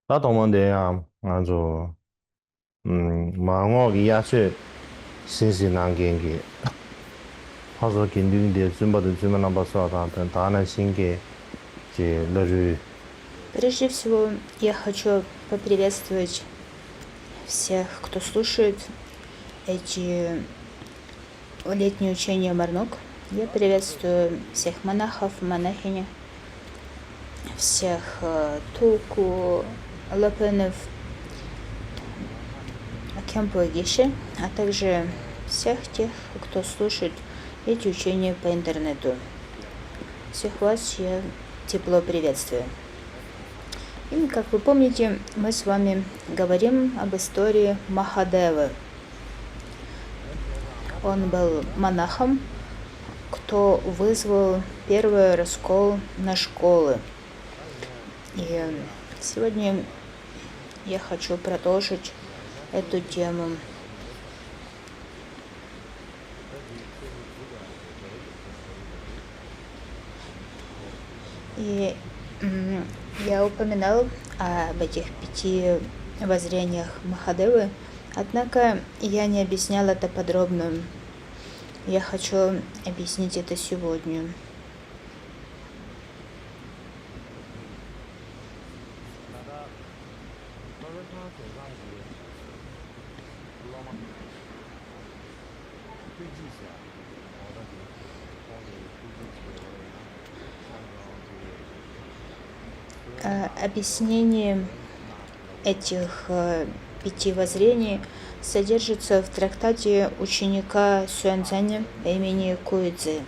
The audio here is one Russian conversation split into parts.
나 동문대야 아주 망어기 야세 신신한게 하서 긴딩데 좀바도 좀 남바서다 다나 신게 제 러르 Прежде всего, я хочу поприветствовать всех, кто слушает эти летние учения Марнук. Я приветствую всех монахов, монахинь, всех Туку, Лапенов, Кемпу и Гиши, а также всех тех, кто слушает эти учения по интернету. Всех вас я тепло приветствую. И, как вы помните, мы с вами говорим об истории Махадевы. Он был монахом, кто вызвал первый раскол на школы. И сегодня я хочу продолжить эту тему. И я упоминал об этих 5 воззрениях Махадевы, однако я не объяснял это подробно. Я хочу объяснить это сегодня. Объяснение этих 5 воззрений содержится в трактате ученика Сюаньцзяня по имени Куйцзы.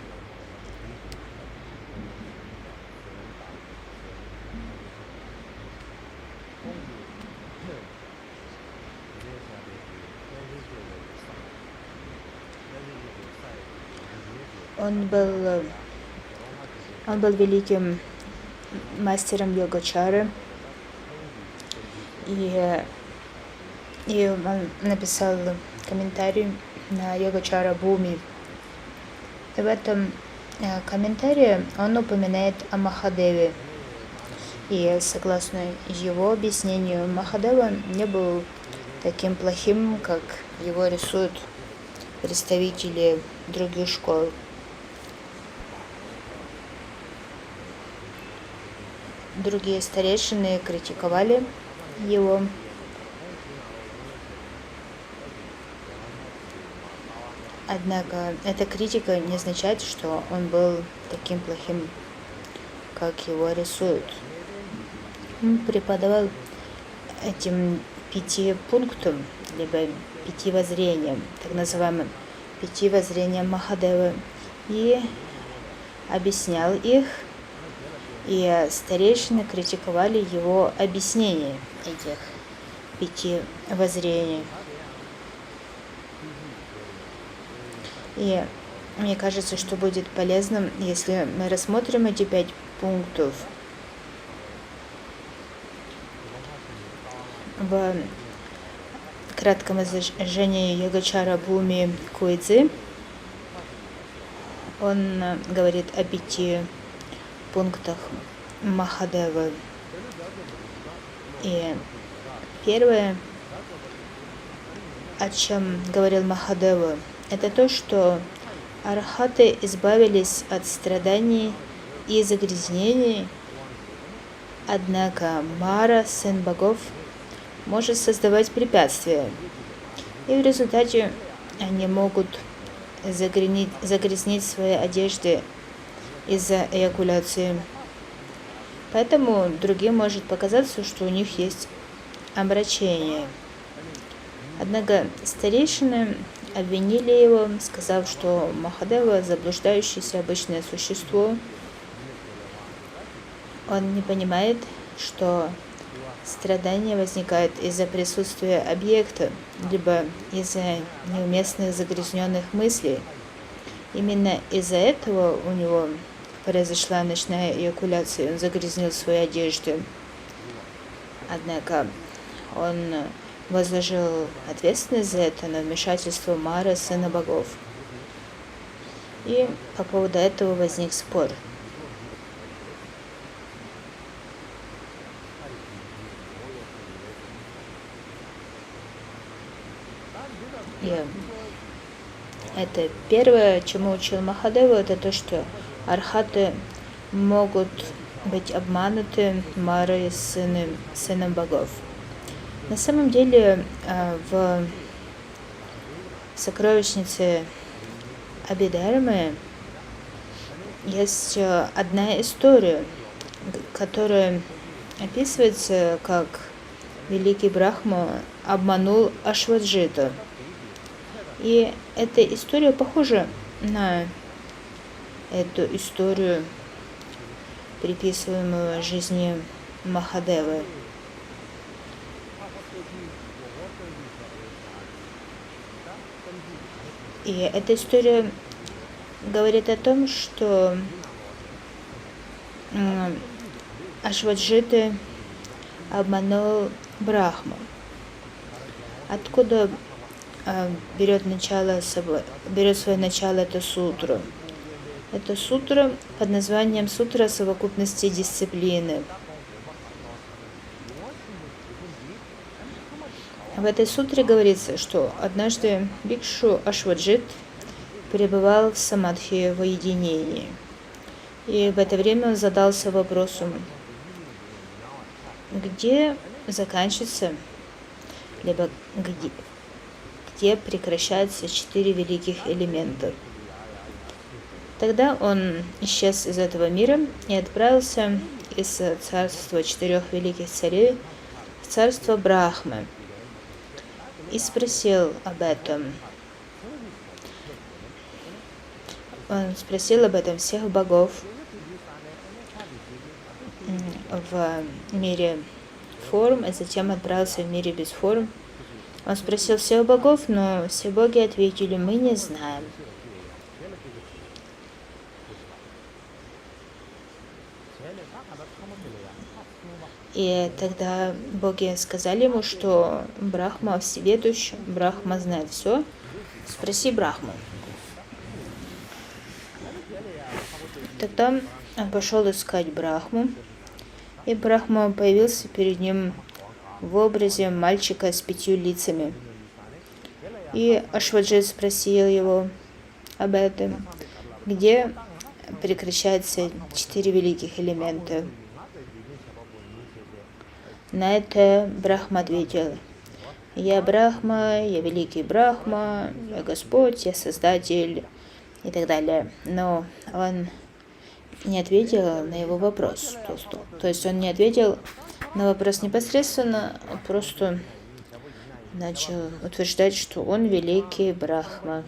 Он был великим мастером йогачары, и он написал комментарий на йогачара Буми. И в этом комментарии он упоминает о Махадеве. И согласно его объяснению, Махадева не был таким плохим, как его рисуют представители других школ. Другие старейшины критиковали его. Однако эта критика не означает, что он был таким плохим, как его рисуют. Он преподавал этим 5 пунктам, либо 5 воззрениям, так называемым 5 воззрениям Махадевы, и объяснял их, и старейшины критиковали его объяснение этих 5 воззрений. И мне кажется, что будет полезным, если мы рассмотрим эти 5 пунктов в кратком изложении йогачара Буми Куйцзы. Он говорит о 5 пунктах Махадевы. И первое, о чем говорил Махадева, это то, что архаты избавились от страданий и загрязнений, однако Мара, сын богов, может создавать препятствия, и в результате они могут загрязнить свои одежды из-за эякуляции. Поэтому другим может показаться, что у них есть омрачение. Однако старейшины обвинили его, сказав, что Махадева заблуждающееся обычное существо. Он не понимает, что страдание возникает из-за присутствия объекта, либо из-за неуместных загрязненных мыслей. Именно из-за этого у него произошла ночная эякуляция, он загрязнил свои одежды. Однако он возложил ответственность за это на вмешательство Мара, сына богов. И по поводу этого возник спор. И это первое, чему учил Махадева, это то, что архаты могут быть обмануты Марой, сыном богов. На самом деле в сокровищнице Абхидхармы есть одна история, которая описывается, как великий Брахма обманул Ашваджиту. И эта история похожа на эту историю, приписываемую жизни Махадевы. И эта история говорит о том, что Ашваджита обманул Брахму. Откуда берет свое начало эта сутра? Это сутра под названием «Сутра совокупности дисциплины». В этой сутре говорится, что однажды Бикшу Ашваджит пребывал в самадхи, в уединении. И в это время он задался вопросом, где заканчивается, либо где прекращаются 4 великих элемента. Тогда он исчез из этого мира и отправился из царства 4 великих царей в царство Брахмы. И спросил об этом. Он спросил об этом всех богов в мире форм, а затем отправился в мире без форм. Он спросил всех богов, но все боги ответили: мы не знаем. И тогда боги сказали ему, что Брахма всеведущ, Брахма знает все. Спроси Брахму. Тогда он пошел искать Брахму, и Брахма появился перед ним в образе мальчика с 5 лицами. И Ашваджит спросил его об этом, где прекращаются 4 великих элемента. На это Брахма ответил: я Брахма, я великий Брахма, я Господь, я Создатель и так далее. Но он не ответил на его вопрос. То есть он не ответил на вопрос непосредственно, а просто начал утверждать, что он великий Брахма.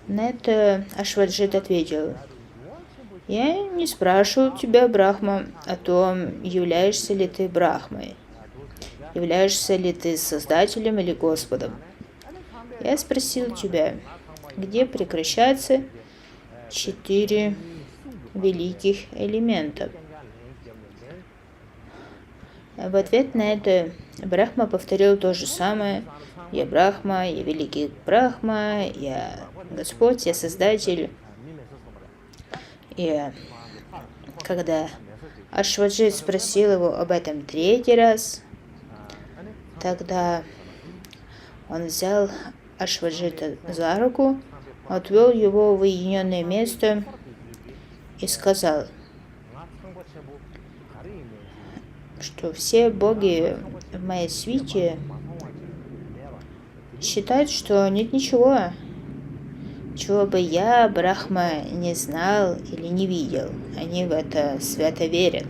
На это Ашваджит ответил: я не спрашиваю тебя, Брахма, о том, являешься ли ты Брахмой, являешься ли ты Создателем или Господом. Я спросил тебя, где прекращаются 4 великих элемента. В ответ на это Брахма повторил то же самое: я Брахма, я великий Брахма, я Господь, я Создатель. И когда Ашваджит спросил его об этом 3-й раз, тогда он взял Ашваджита за руку, отвел его в уединенное место и сказал, что все боги в моей свите считают, что нет ничего, чего бы я, Брахма, не знал или не видел. Они в это свято верят.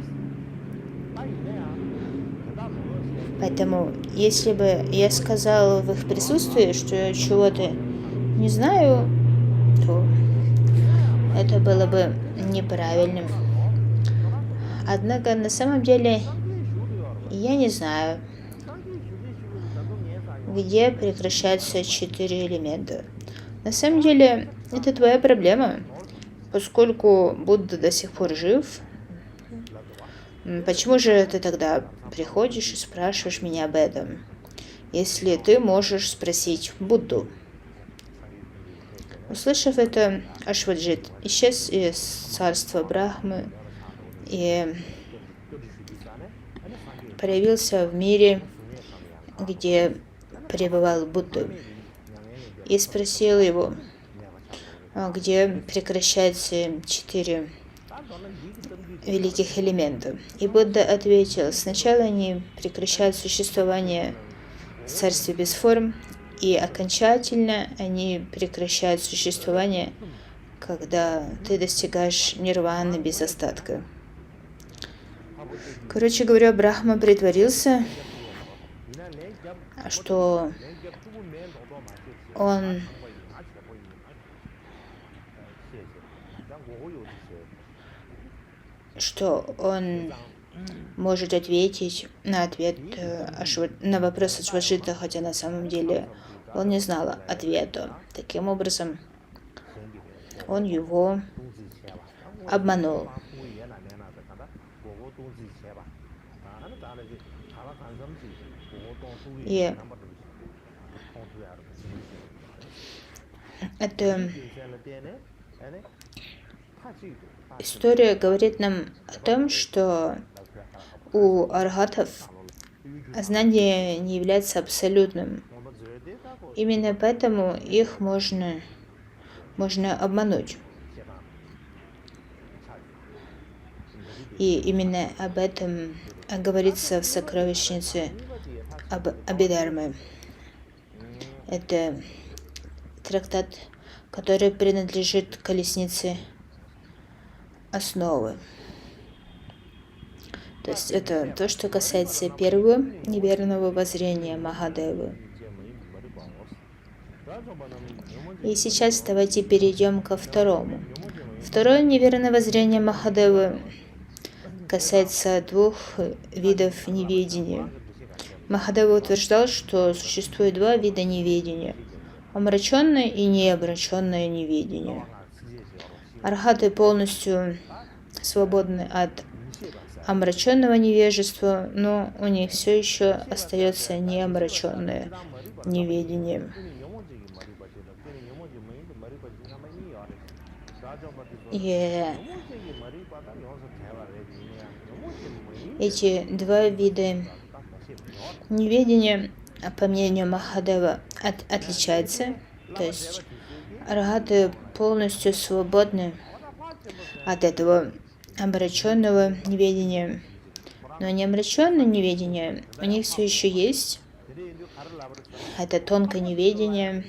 Поэтому, если бы я сказал в их присутствии, что я чего-то не знаю, то это было бы неправильным. Однако, на самом деле, я не знаю, где прекращаются 4 элемента. На самом деле, это твоя проблема, поскольку Будда до сих пор жив. Почему же ты тогда приходишь и спрашиваешь меня об этом, если ты можешь спросить Будду? Услышав это, Ашваджит исчез из царства Брахмы и проявился в мире, где пребывал Будда. и спросил его, где прекращаются 4 великих элемента. И Будда ответил, сначала они прекращают существование в царстве без форм, и окончательно они прекращают существование, когда ты достигаешь нирваны без остатка. Короче говоря, Брахма притворился, что он может ответить на вопрос Ашваджита, хотя на самом деле он не знал ответа. Таким образом, он его обманул. И эта история говорит нам о том, что у архатов знание не является абсолютным. Именно поэтому их можно обмануть. И именно об этом говорится в сокровищнице Абхидхармы. Это трактат, который принадлежит колеснице основы. То есть это то, что касается первого неверного воззрения Махадевы. И сейчас давайте перейдем ко второму. Второе неверное воззрение Махадевы касается 2 видов неведения. Махадева утверждал, что существует 2 вида неведения – омраченное и неомраченное неведение. Архаты полностью свободны от омраченного невежества, но у них все еще остается неомраченное неведение. И эти 2 вида неведения, по мнению Махадева, отличаются. То есть архаты полностью свободны от этого омраченного неведения. Но неомраченное неведение у них все еще есть. Это тонкое неведение,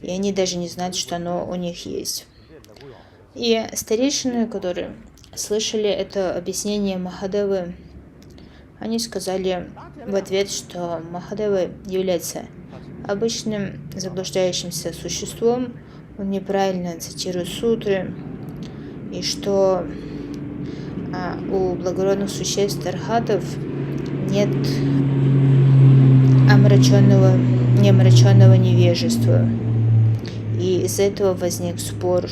и они даже не знают, что оно у них есть. И старейшины, которые слышали это объяснение Махадевы, они сказали в ответ, что Махадева является обычным заблуждающимся существом, он неправильно цитирует сутры, и что у благородных существ архатов нет неомраченного невежества. И из-за этого возник спор.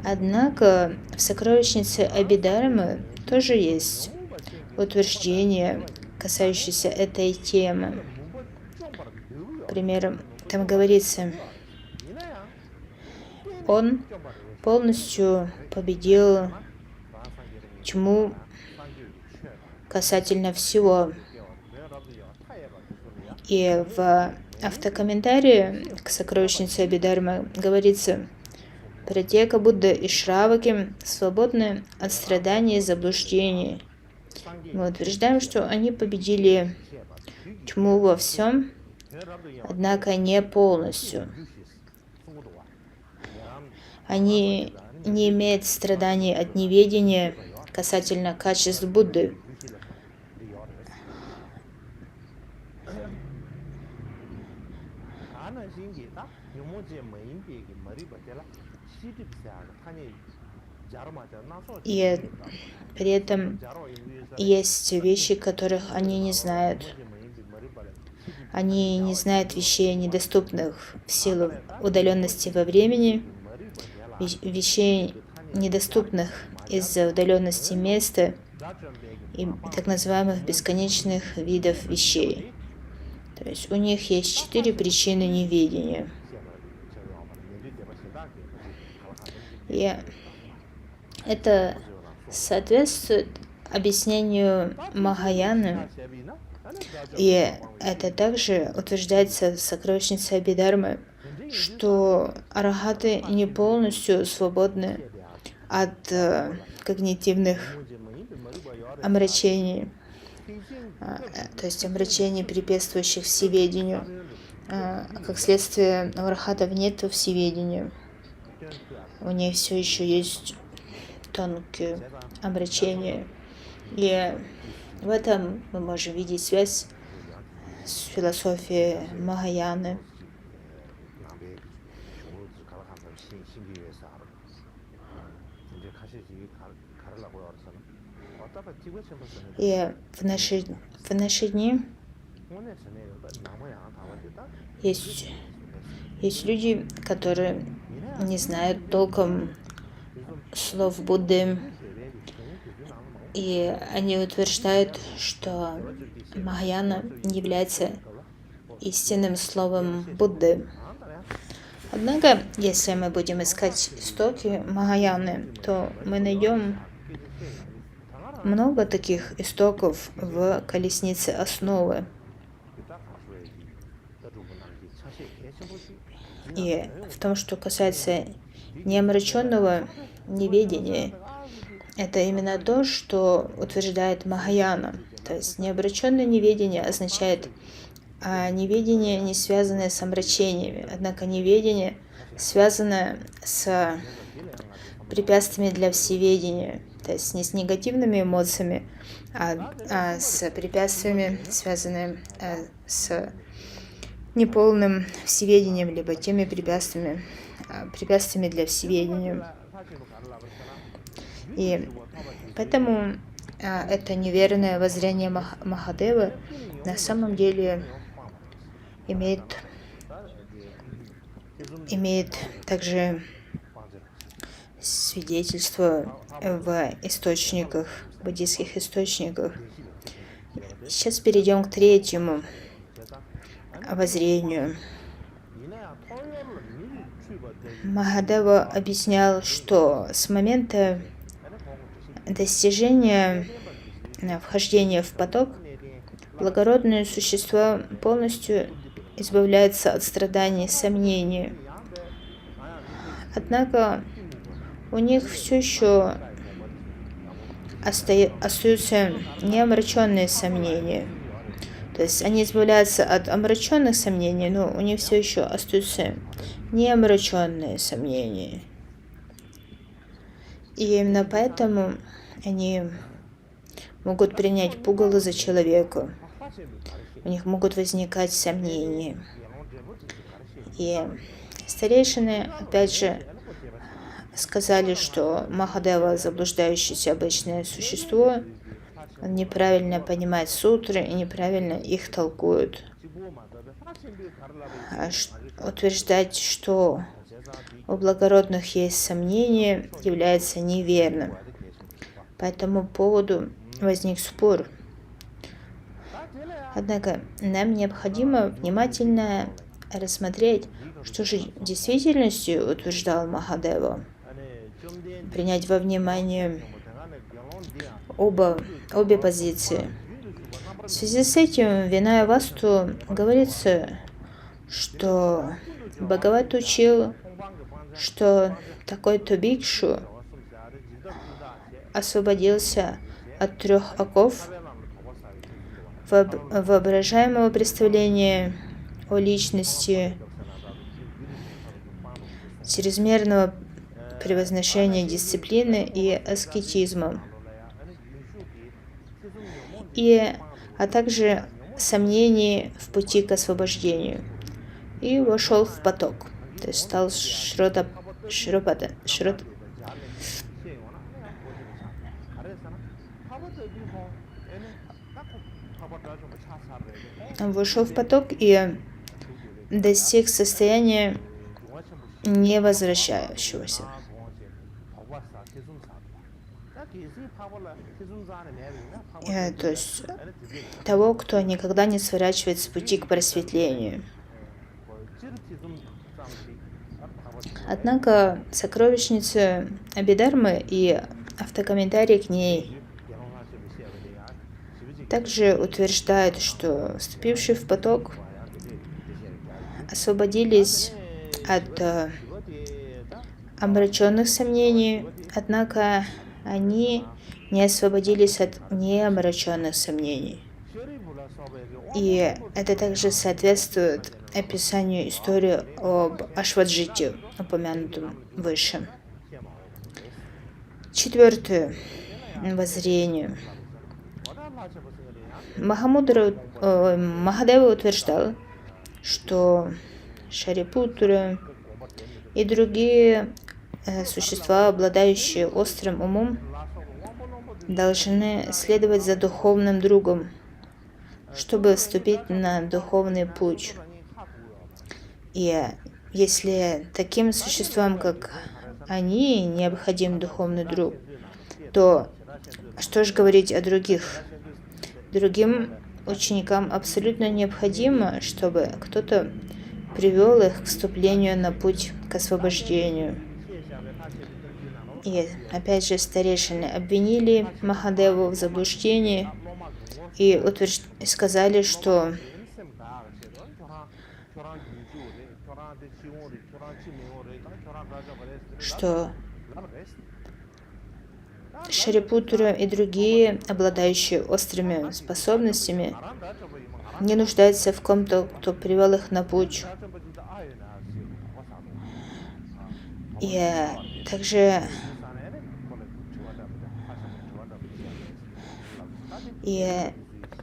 Однако в сокровищнице Абхидхармы тоже есть утверждение, касающееся этой темы. К примеру, там говорится, он полностью победил тьму касательно всего. И в автокомментарии к сокровищнице Абхидхармы говорится, Пратьяка Будда и Шраваки свободны от страданий и заблуждений. Мы утверждаем, что они победили тьму во всем, однако не полностью. Они не имеют страданий от неведения касательно качеств Будды. И при этом есть вещи, которых они не знают. Они не знают вещей, недоступных в силу удаленности во времени, вещей, недоступных из-за удаленности места и так называемых бесконечных видов вещей. То есть у них есть 4 причины неведения. И это соответствует объяснению Махаяны, И это также утверждается в сокровищнице Абхидharмы, что арахаты не полностью свободны от когнитивных омрачений, то есть омрачений, препятствующих всеведению. Как следствие, у арахатов нет всеведения. У них все еще есть тонкие омрачения. И в этом мы можем видеть связь с философией Махаяны. И в наши дни есть люди, которые не знают толком слов Будды, и они утверждают, что Махаяна не является истинным словом Будды. Однако, если мы будем искать истоки Махаяны, то мы найдем много таких истоков в колеснице основы. И в том, что касается неомраченного неведения, это именно то, что утверждает Махаяна. То есть неомраченное неведение означает неведение, не связанное с омрачениями, однако неведение, связанное с препятствиями для всеведения, то есть не с негативными эмоциями, а с препятствиями, связанными с неполным всеведением, либо теми препятствиями для всеведения. И поэтому это неверное воззрение Махадевы на самом деле имеет также свидетельство в источниках, буддийских источниках. Сейчас перейдем к третьему воззрению. Махадева объяснял, что с момента достижения вхождения в поток благородные существа полностью избавляются от страданий, сомнений. Однако у них все еще остаются неомраченные сомнения. То есть они избавляются от омраченных сомнений, но у них все еще остаются неомраченные сомнения. И именно поэтому они могут принять пугало за человека. У них могут возникать сомнения. И старейшины, опять же, сказали, что Махадева заблуждающееся обычное существо, он неправильно понимает сутры и неправильно их толкует. Утверждать, что у благородных есть сомнения, является неверным. По этому поводу возник спор. Однако нам необходимо внимательно рассмотреть, что же в действительности утверждал Махадева. Принять во внимание обе позиции. В связи с этим в Виная Васту говорится, что Бхагават учил, что такой-то бикшу освободился от 3 оков воображаемого представления о личности, чрезмерного превозношения дисциплины и аскетизма, а также сомнений в пути к освобождению, и вошел в поток, то есть стал Он вошел в поток и достиг состояния невозвращающегося. То есть того, кто никогда не сворачивает с пути к просветлению. Однако сокровищница Абхидharмы и автокомментарий к ней также утверждает, что вступившие в поток освободились от омраченных сомнений, однако они не освободились от неомраченных сомнений. И это также соответствует описанию истории об Ашваджите, упомянутом выше. Четвертое воззрение. Махадева утверждал, что Шарипутра и другие существа, обладающие острым умом, должны следовать за духовным другом, чтобы вступить на духовный путь. И если таким существам, как они, необходим духовный друг, то что же говорить о других? Другим ученикам абсолютно необходимо, чтобы кто-то привел их к вступлению на путь к освобождению. И опять же старейшины обвинили Махадеву в заблуждении и сказали, что Шарипутра и другие, обладающие острыми способностями, не нуждаются в ком-то, кто привел их на путь. И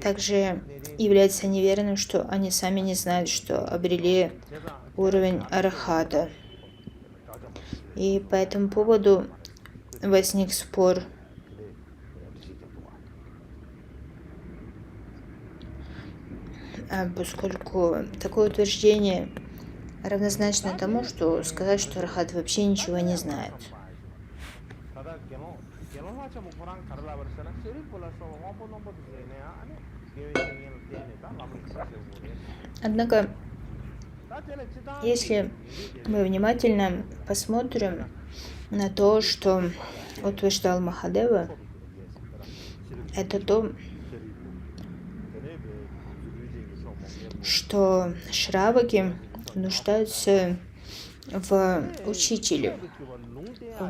также является неверным, что они сами не знают, что обрели уровень архата. И по этому поводу возник спор. Поскольку такое утверждение равнозначно тому, что сказать, что архат вообще ничего не знает. Однако, если мы внимательно посмотрим на то, что утверждал Махадева, это то, что шраваки нуждаются в учителе.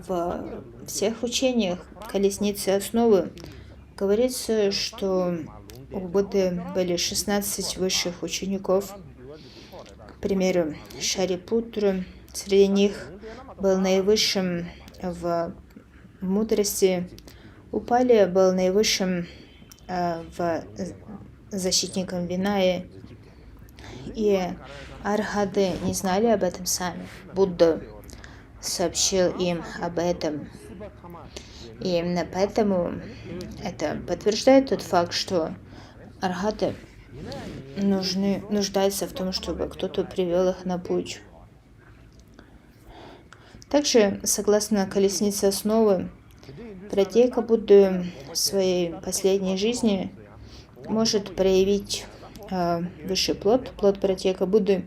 В всех учениях колесницы основы говорится, что у Будды были 16 высших учеников. К примеру, Шарипутра среди них был наивысшим в мудрости, Упали был наивысшим защитником Винаи, и архаты не знали об этом сами. Будда сообщил им об этом. И именно поэтому это подтверждает тот факт, что архаты нуждаются в том, чтобы кто-то привел их на путь. Также, согласно колеснице основы, Пратьека Будды в своей последней жизни может проявить высший плод Пратьека Будды,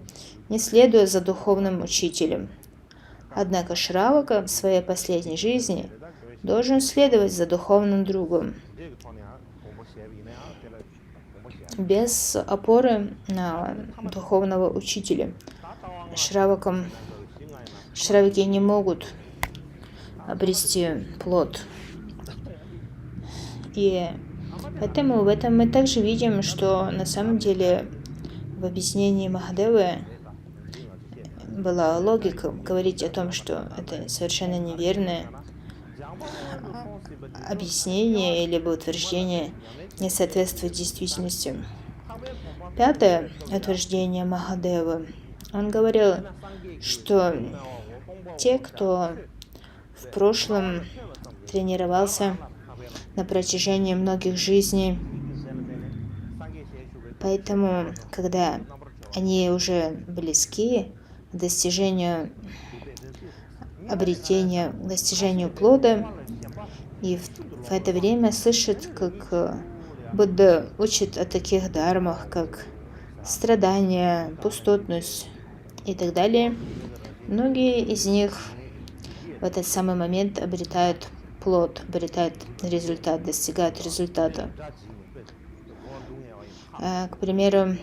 не следуя за духовным учителем. Однако Шравака в своей последней жизни должен следовать за духовным другом, без опоры на духовного учителя. Шраваки не могут обрести плод. И поэтому в этом мы также видим, что на самом деле в объяснении Махадевы была логика говорить о том, что это совершенно неверное объяснение или утверждение не соответствует действительности. Пятое утверждение Махадевы. Он говорил, что те, кто в прошлом тренировался на протяжении многих жизней, поэтому, когда они уже близки к достижению плода, и в это время слышат, как Будда учит о таких дхармах, как страдания, пустотность и так далее, многие из них в этот самый момент обретают плод, обретают результат, достигают результата. К примеру,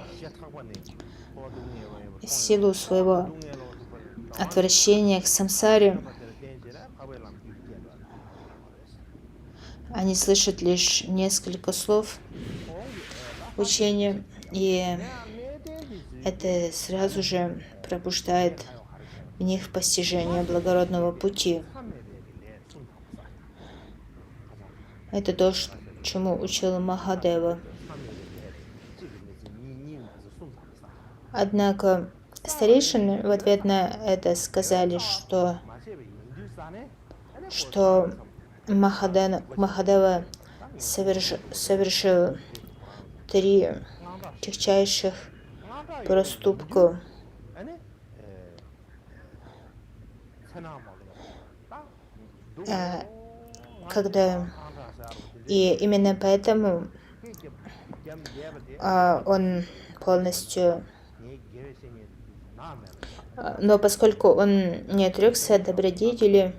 в силу своего отвращения к самсаре, они слышат лишь несколько слов учения, и это сразу же пробуждает в них постижение благородного пути. Это то, чему учил Махадева. Однако старейшины в ответ на это сказали, что Махадева совершил 3 тягчайших проступка, и именно поэтому он полностью, но поскольку он не отрекся от добродетели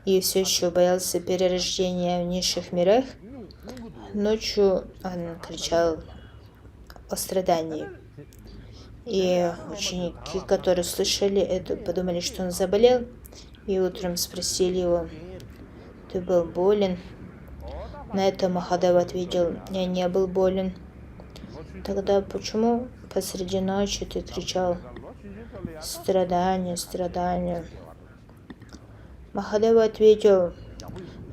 и все еще боялся перерождения в низших мирах, ночью он кричал о страдании. И ученики, которые слышали это, подумали, что он заболел, и утром спросили его: «Ты был болен?» На это Махадева ответил: «Я не был болен». «Тогда почему посреди ночи ты кричал: страдание, страдание?» Махадева ответил: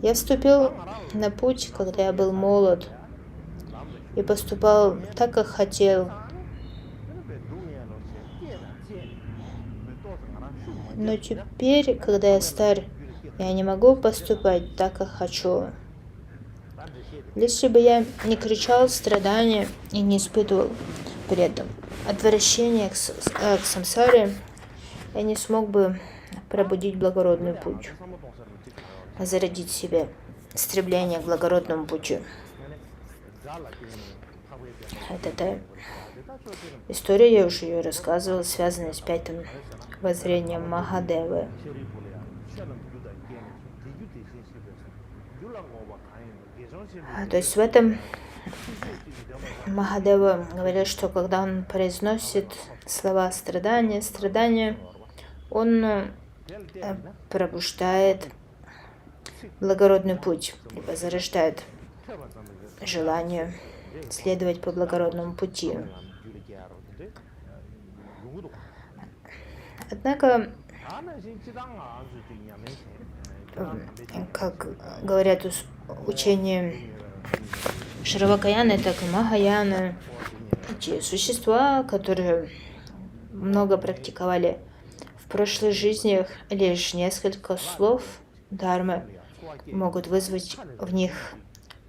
«Я вступил на путь, когда я был молод, и поступал так, как хотел. Но теперь, когда я стар, я не могу поступать так, как хочу. Если бы я не кричал страдания и не испытывал при этом отвращение к самсаре, я не смог бы пробудить благородный путь, зародить в себе стремление к благородному пути». Это история, я уже ее рассказывала, связанная с 5-м воззрением Махадевы. То есть в этом Махадева говорил, что когда он произносит слова страдания, страдания, он пробуждает благородный путь, либо зарождает желание следовать по благородному пути. Однако, как говорят учения Шравакаяны, так и Махаяны, эти существа, которые много практиковали в прошлых жизнях, лишь несколько слов дхармы могут вызвать в них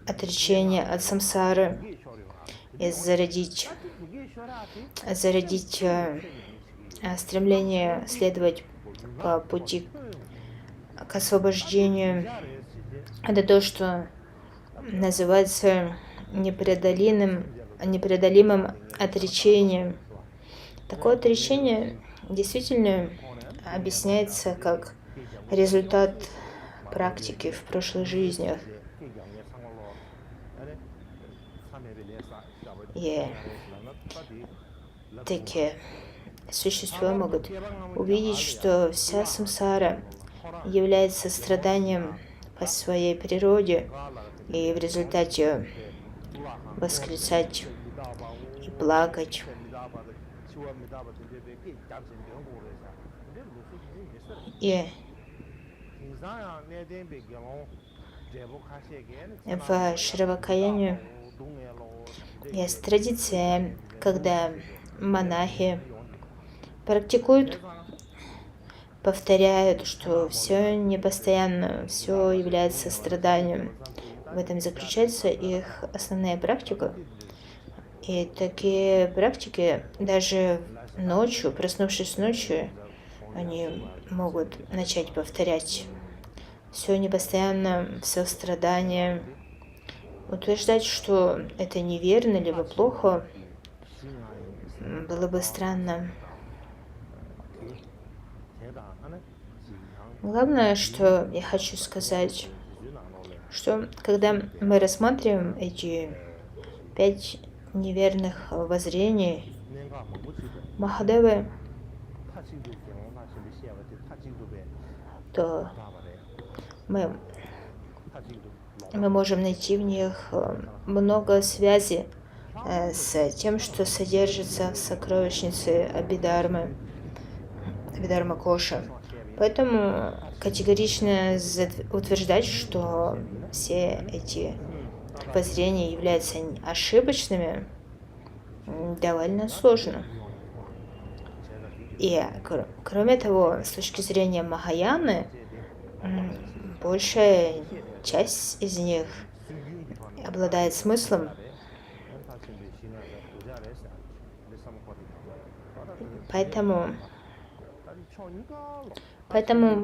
отречение от самсары и зародить стремление следовать по пути к освобождению. Это то, что называется непреодолимым отречением. Такое отречение действительно объясняется как результат практики в прошлых жизнях. И такие существа могут увидеть, что вся самсара является страданием по своей природе, и в результате восклицать и плакать. И в Шравакаяне есть традиция, когда монахи практикуют, повторяют, что все непостоянно, все является страданием. В этом заключается их основная практика. И такие практики даже ночью, проснувшись ночью, они могут начать повторять. Все непостоянно, все страдание. Утверждать, что это неверно либо плохо, было бы странно. Главное, что я хочу сказать, что когда мы рассматриваем эти 5 неверных воззрений Махадевы, то мы можем найти в них много связей с тем, что содержится в сокровищнице Абхидharma Коша. Поэтому категорично утверждать, что все эти воззрения являются ошибочными, довольно сложно. И кроме того, с точки зрения Махаяны, большая часть из них обладает смыслом. Поэтому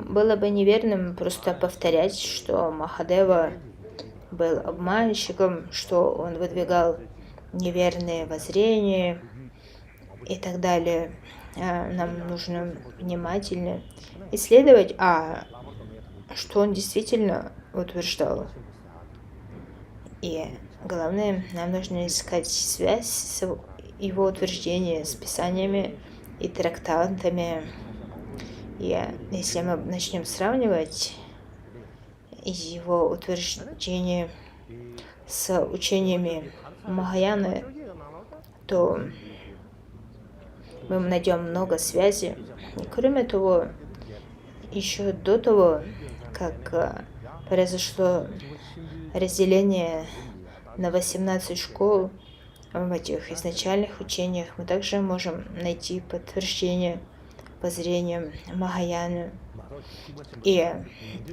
было бы неверным просто повторять, что Махадева был обманщиком, что он выдвигал неверные воззрения и так далее. Нам нужно внимательно исследовать, что он действительно утверждал. И главное, нам нужно искать связь с его утверждением с писаниями и трактатами. И если мы начнем сравнивать его утверждения с учениями Махаяны, то мы найдем много связей. И кроме того, еще до того, как произошло разделение на 18 школ в этих изначальных учениях, мы также можем найти подтверждение воззрения Махаяны. И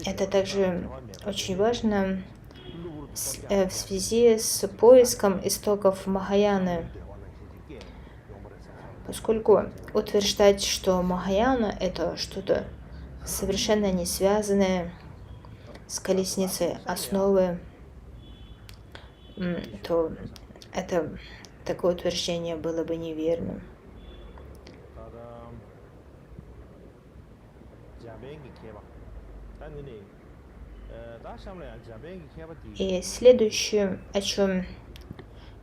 это также очень важно в связи с поиском истоков Махаяны, поскольку утверждать, что Махаяна — это что-то совершенно не связанное с колесницей основы, то такое утверждение было бы неверным. И следующее, о чем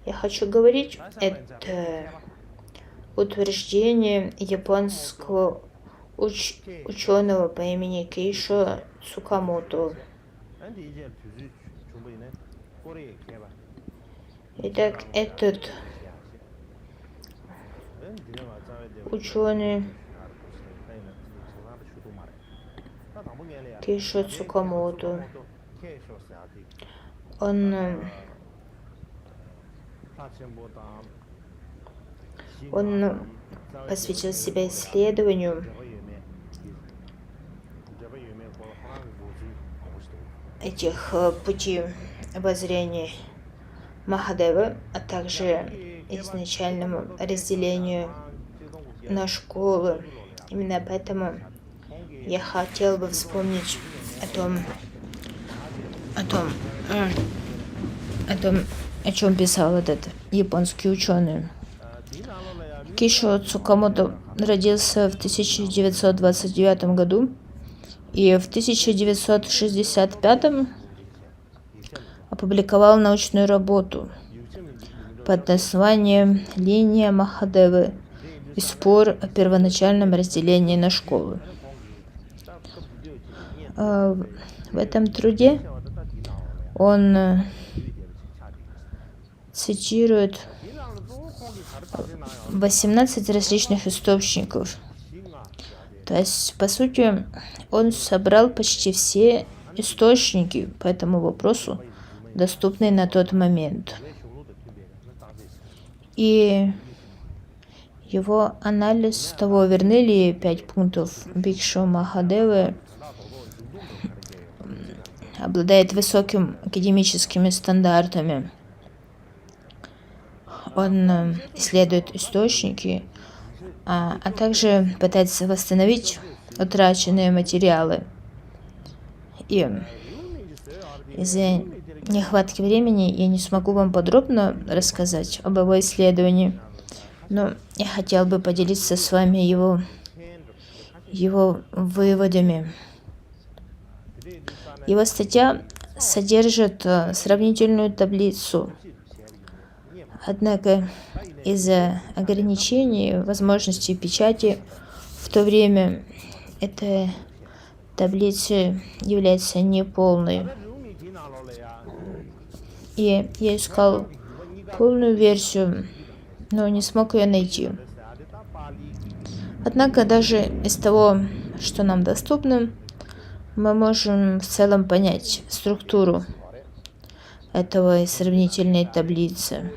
я хочу говорить, это утверждение японского ученого по имени Кейшо Цукамото. Итак, этот ученый Кейшо Цукамото, он посвятил себя исследованию этих путей воззрения Махадевы, а также изначальному разделению на школы. Именно поэтому я хотел бы вспомнить о чем писал этот японский ученый. Кейшо Цукамото родился в 1929 году и в 1965 опубликовал научную работу под названием «Линия Махадевы и спор о первоначальном разделении на школы». В этом труде он цитирует 18 различных источников. То есть, по сути, он собрал почти все источники по этому вопросу, доступные на тот момент. И его анализ того, верны ли 5 пунктов Бхикшу Махадевы, обладает высокими академическими стандартами. Он исследует источники, а также пытается восстановить утраченные материалы. И из-за нехватки времени я не смогу вам подробно рассказать об его исследовании, но я хотел бы поделиться с вами его выводами. Его статья содержит сравнительную таблицу Однако из-за ограничений возможностей печати в то время эта таблица является неполной. И я искал полную версию, но не смог ее найти. Однако даже из того, что нам доступно, мы можем в целом понять структуру этого сравнительной таблицы.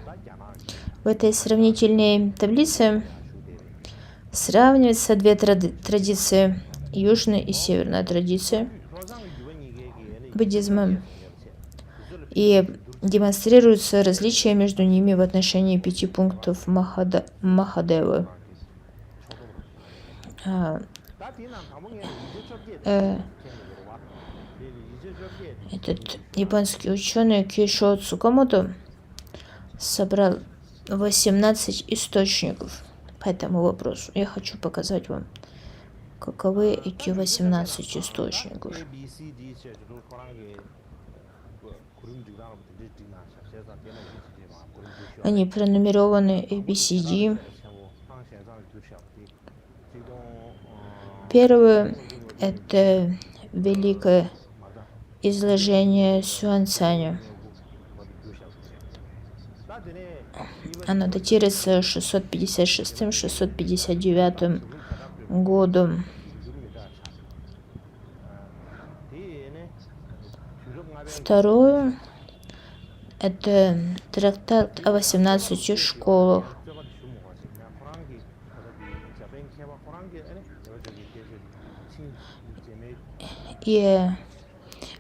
В этой сравнительной таблице сравниваются две традиции, южная и северная традиция буддизма, и демонстрируются различия между ними в отношении 5 пунктов Махадевы. Этот японский ученый Кишо Цукамото собрал 18 источников по этому вопросу. Я хочу показать вам, каковы эти 18 источников. Они пронумерованы ABCD. Первое – это великое изложение Сюаньцаня. Оно датируется 656-659 годом. Второе – это трактат о 18 школах. И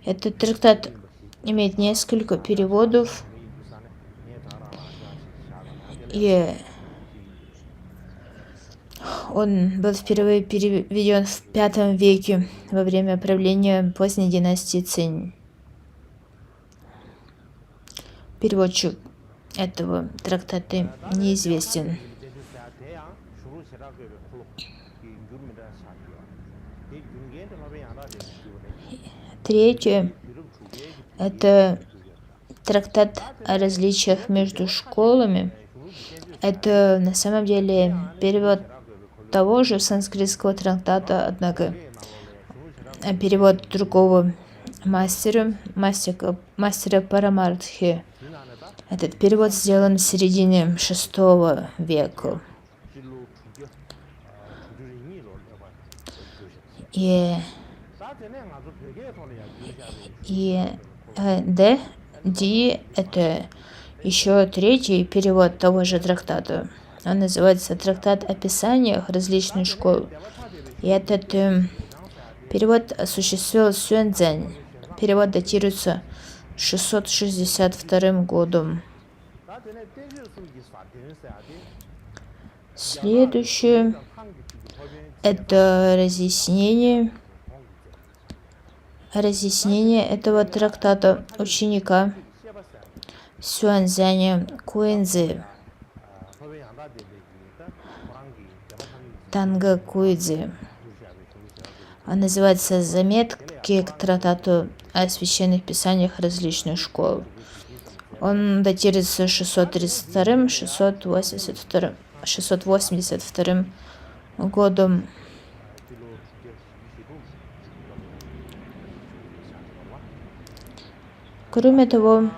этот трактат имеет несколько переводов. И он был впервые переведен в V веке во время правления поздней династии Цинь. Переводчик этого трактата неизвестен. Третье – это трактат о различиях между школами. Это на самом деле перевод того же санскритского трактата, однако перевод другого мастера Парамартхи. Этот перевод сделан в середине VI века. И Ди – это еще третий перевод того же трактата. Он называется «Трактат о писаниях различных школ». И этот перевод осуществил Сюаньцзянь. Перевод датируется 662 годом. Следующее – это разъяснение этого трактата ученика Сюаньцзяня Куэнзи, Танга Куэдзи. Он называется «Заметки к трактату о священных писаниях различных школ». Он датируется 632 годом. Кроме того,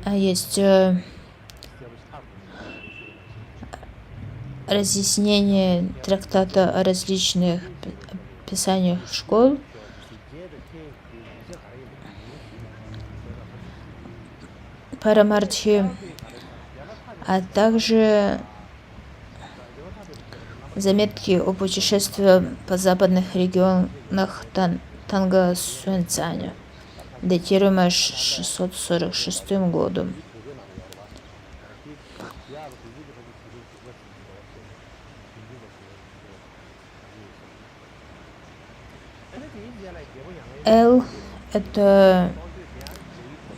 есть разъяснение трактата о различных писаниях школ. Парамартхи, а также заметки о путешествии по западных регионах Танга Сюаньцаня, датируемое 646 годом. Л – это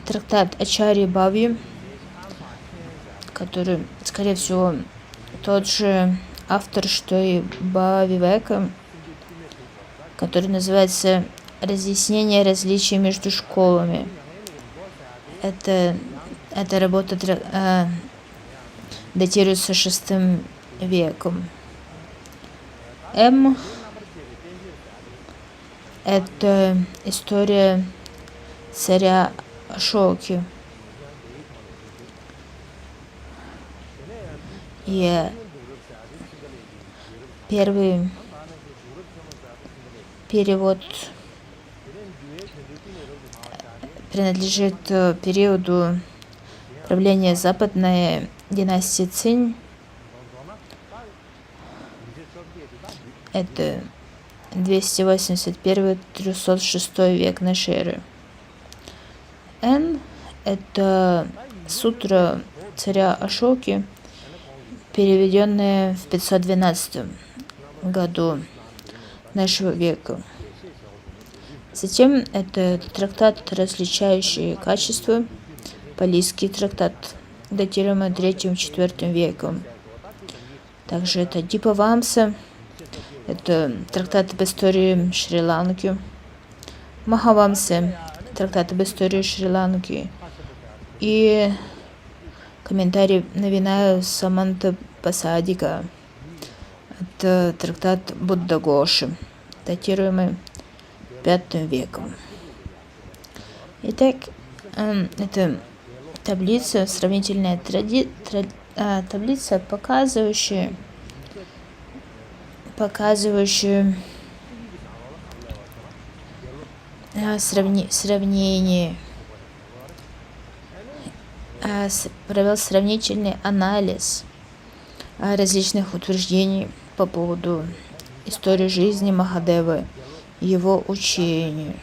трактат Ачарьи Бхави, который, скорее всего, тот же автор, что и Бхавивека, который называется «Разъяснение различий между школами». Это Эта работа датируется VI веком. М — это история царя Ашоки. И первый перевод принадлежит периоду правления западной династии Цинь. Это 281-306 век нашей эры. Н — это сутра царя Ашоки, переведенная в 512 году нашего века. Затем это трактат, различающий качества, палийский трактат, датируемый 3-4 веком. Также это Дипавамса, это трактат об истории Шри-Ланки, Махавамса, трактат об истории Шри-Ланки, и комментарий на Винаю Саманта Пасадика, это трактат Будда-Гоши, датируемый 5 веком. Итак, это таблица, сравнительная таблица, показывающая сравнение, провел сравнительный анализ различных утверждений по поводу истории жизни Махадевы, его учению.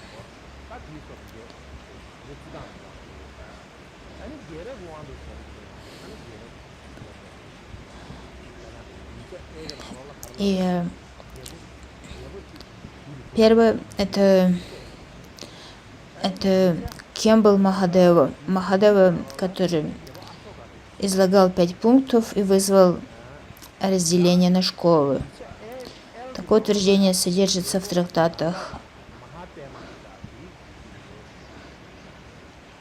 И первое — это кем был Махадева. Махадева, который излагал 5 пунктов и вызвал разделение на школы. Такое утверждение содержится в трактатах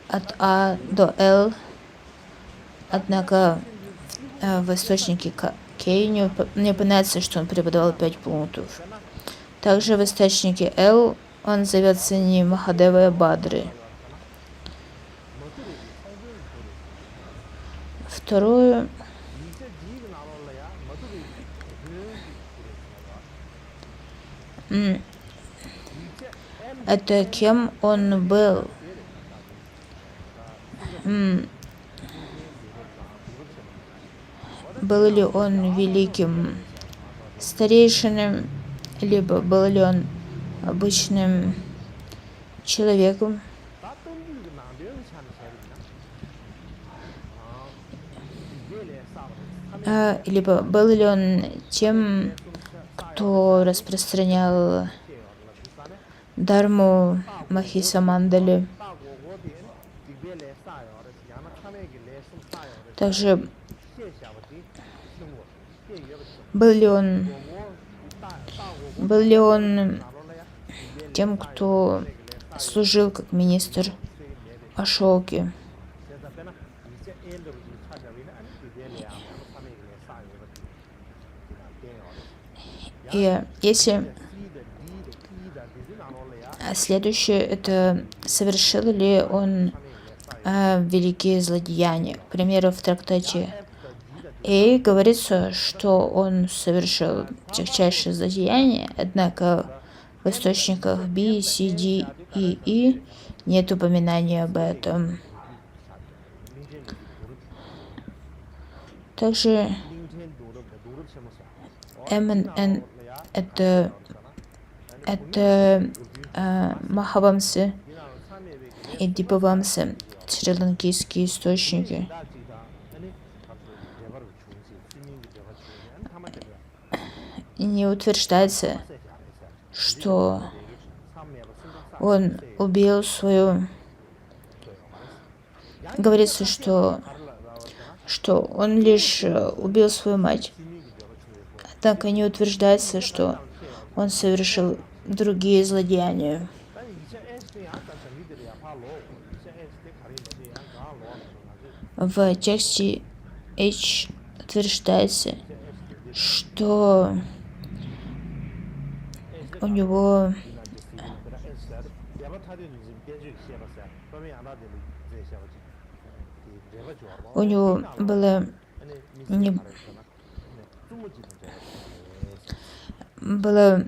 от А до Л, однако в источнике Кей не упоминается, что он преподавал 5 пунктов. Также в источнике Л он зовется не Махадевой, а Бадры. Второе — это кем он был. Был ли он великим старейшиной, либо был ли он обычным человеком. Либо был ли он тем, кто распространял Дharmu Махиса Мандали. Также был ли он тем, кто служил как министр Ашоки. И если следующее — это совершил ли он великие злодеяния. К примеру, в трактате А говорится, что он совершил тягчайшее злодеяние, однако в источниках B, C, D и E нет упоминания об этом. Также МНН — это Махавамсы и Дипавамсы, шри-ланкийские источники. Не утверждается, что он убил свою... Говорится, что он лишь убил свою мать. Однако не утверждается, что он совершил другие злодеяния. В тексте H утверждается, что у него было не- была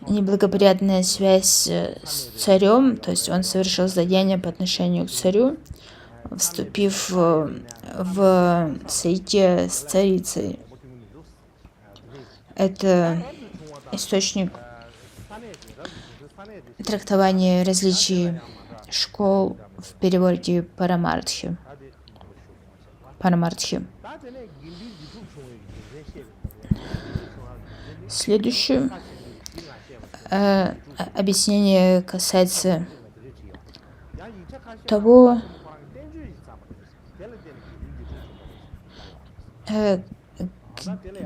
неблагоприятная связь с царем, то есть он совершил злодеяние по отношению к царю, вступив в соитие с царицей. Это источник трактования различий школ в переводе Парамартхи. Следующее объяснение касается того,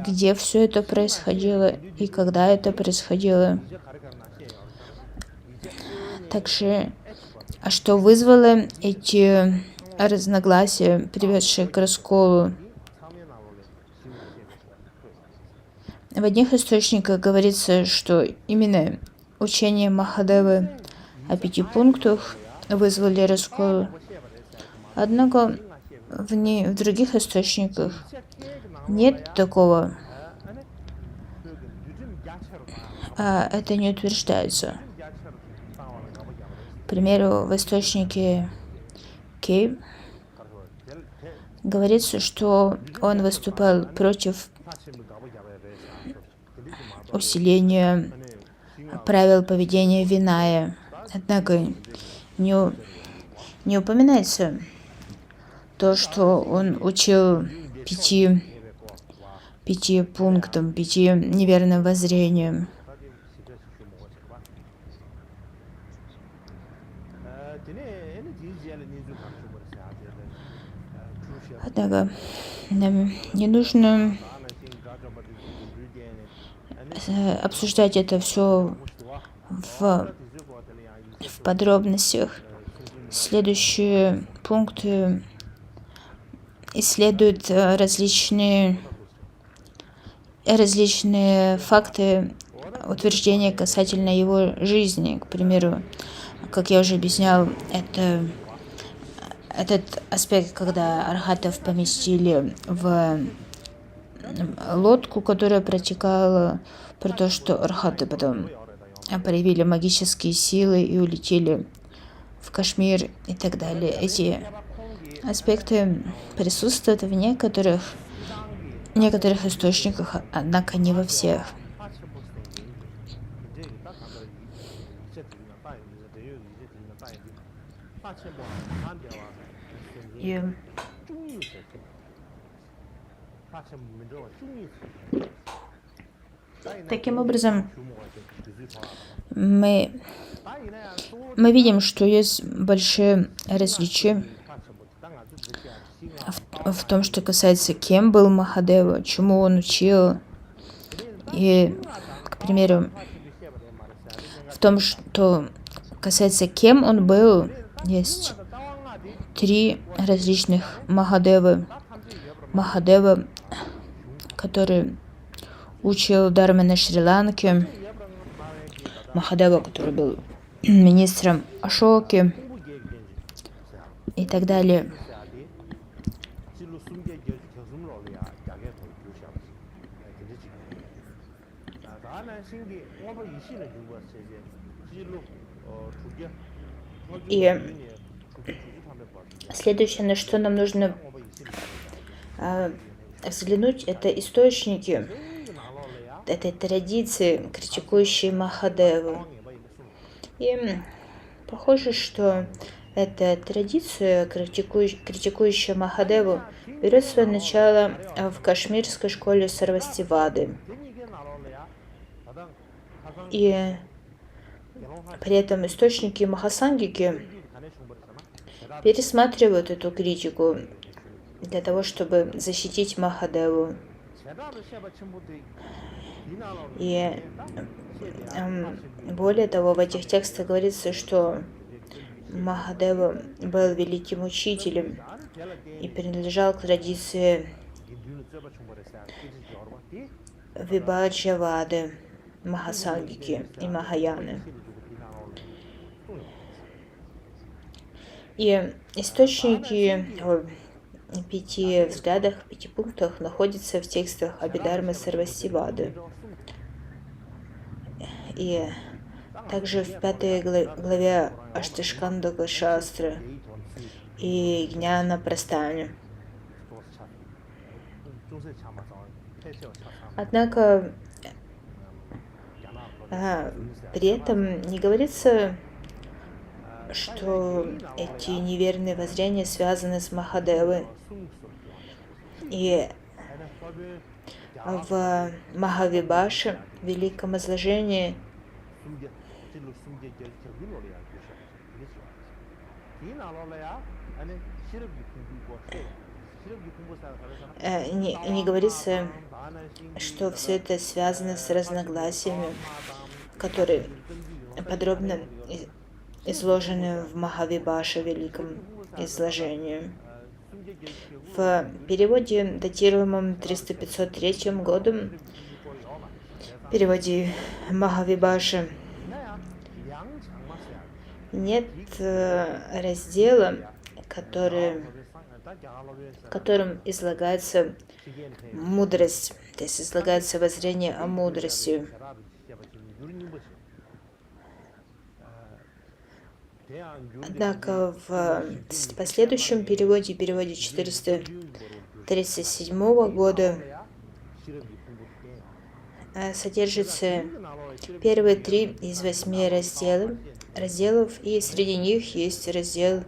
где все это происходило и когда это происходило. Также, что вызвало эти разногласия, приведшие к расколу. В одних источниках говорится, что именно учение Махадевы о 5 пунктах вызвали раскол. Однако в других источниках нет такого. Это не утверждается. К примеру, в источнике Кей говорится, что он выступал против усиления правил поведения Виная. Однако не упоминается то, что он учил 5 пунктам, 5 неверным воззрениям. Однако нам не нужно обсуждать это все в подробностях. Следующие пункты исследуют различные факты, утверждения касательно его жизни. К примеру, как я уже объяснял, это этот аспект, когда архатов поместили в лодку, которая протекала, про то, что архаты потом проявили магические силы и улетели в Кашмир и так далее. Эти аспекты присутствуют в некоторых источниках, однако не во всех. И таким образом мы видим, что есть большие различия в том, что касается, кем был Махадева, чему он учил. И, к примеру, в том, что касается, кем он был, есть 3 различных Махадевы. Махадева, который учил Дharме на Шри-Ланке, Махадева, который был министром Ашоки и так далее. И следующее, на что нам нужно взглянуть, это источники этой традиции, критикующей Махадеву. И похоже, что эта традиция, критикующая Махадеву, берет свое начало в кашмирской школе Сарвастивады. И при этом источники Махасангики пересматривают эту критику для того, чтобы защитить Махадеву. И более того, в этих текстах говорится, что Махадева был великим учителем и принадлежал к традиции Вибхаджавады, Махасангики и Махаяны. И источники о 5 взглядах, 5 пунктах находятся в текстах Абхидharмы Сарвастивады. И также в 5 главе Ашташкандака Шастра и Гняна Прастане. Однако при этом не говорится, что эти неверные воззрения связаны с Махадевой. И в Махавибхаше, в великом изложении, не говорится, что все это связано с разногласиями, которые подробно изложены в Махавибхаше, великом изложении. В переводе, датируемом 353 годом, в переводе Махавибхаши, нет раздела, в котором излагается мудрость, то есть излагается воззрение о мудрости. Однако в последующем переводе 437 года, содержится первые 3 из 8 разделов, и среди них есть раздел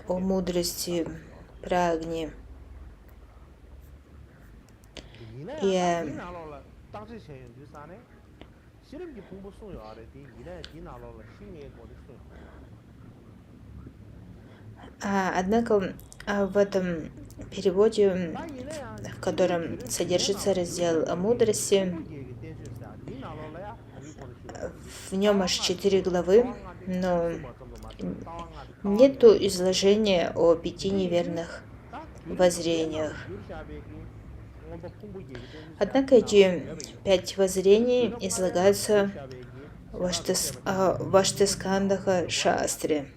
о мудрости Прагни. И однако в этом переводе, в котором содержится раздел о мудрости, в нем аж 4 главы, но нету изложения о 5 неверных воззрениях. Однако эти 5 воззрений излагаются в Аштаскандака Шастре,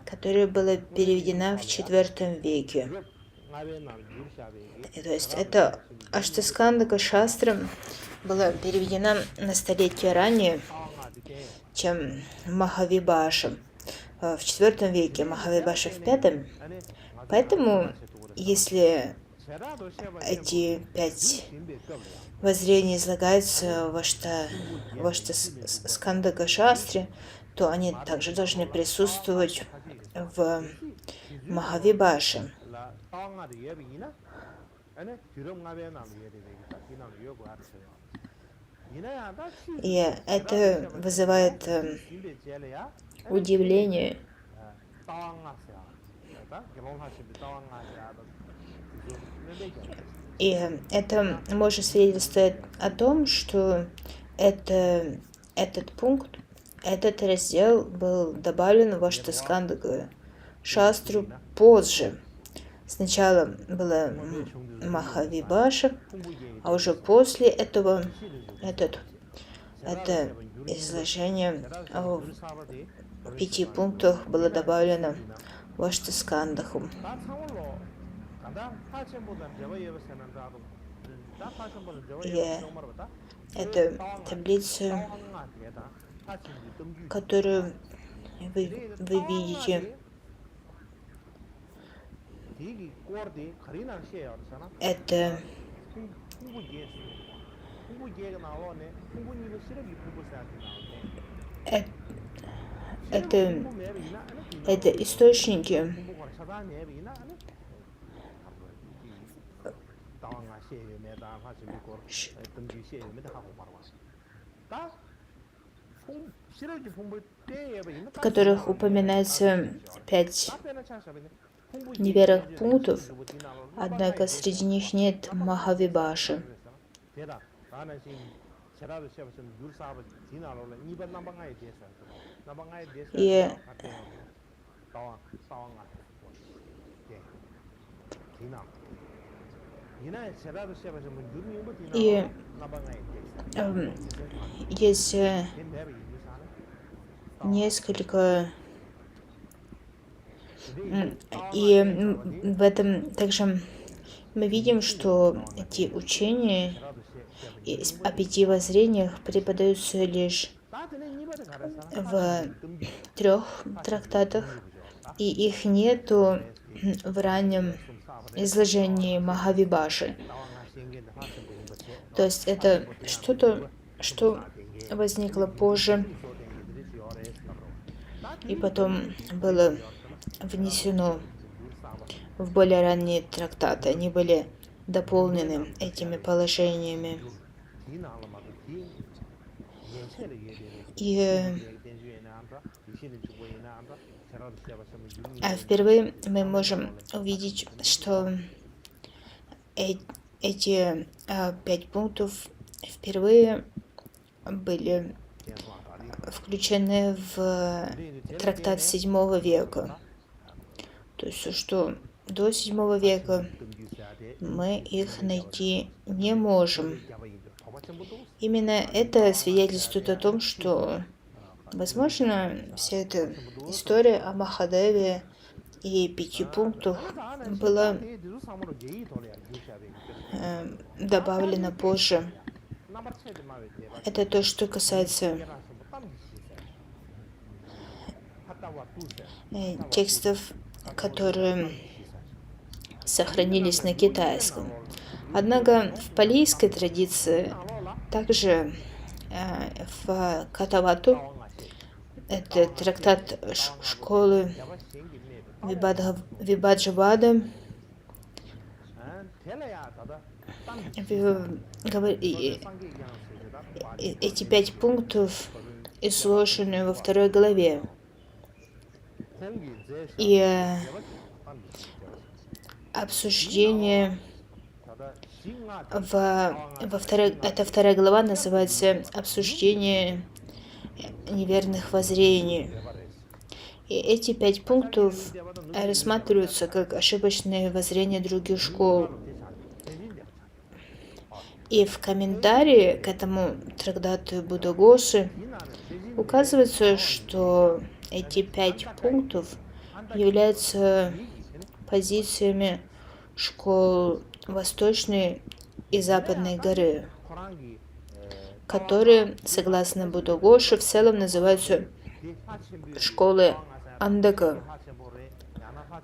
которая была переведена в IV веке. То есть это Аштаскандака Шастра была переведена на столетие ранее, чем Махавибхаша в IV веке, Махавибхаша в V. Поэтому, если эти 5 воззрений излагаются в Аштаскандака Шастре, то они также должны присутствовать в Махавибхаше. И это вызывает удивление. И это может свидетельствовать о том, что этот пункт, этот раздел был добавлен в Аштаскандака Шастру позже. Сначала была Махавибхаша, а уже после этого это изложение о 5 пунктах было добавлено в Аштаскандаху. И эту таблицу, которую вы видите, это источники, в которых упоминается 5 неверных пунктов, однако среди них нет Махавибхаши. И, и есть несколько, и в этом также мы видим, что эти учения о 5 воззрениях преподаются лишь в 3 трактатах, и их нету в раннем изложении Махавибаши. То есть это что-то, что возникло позже, и потом было внесено в более ранние трактаты. Они были дополнены этими положениями. И впервые мы можем увидеть, что эти 5 пунктов впервые были включены в трактат 7 века. То есть, что до 7 века мы их найти не можем. Именно это свидетельствует о том, что, возможно, вся эта история о Махадеве и 5 пунктах была добавлена позже. Это то, что касается текстов, которые сохранились на китайском. Однако в палийской традиции, также в Катавату, это трактат школы Вибаджавада, эти 5 пунктов изложены во 2 главе. И обсуждение эта 2 глава называется «Обсуждение неверных воззрений». И эти 5 пунктов рассматриваются как ошибочные воззрения других школ. И в комментарии к этому трактату Буддагосы указывается, что эти 5 пунктов являются позициями школ Восточной и Западной горы, которые, согласно Буддагоше, в целом называются школы Андака.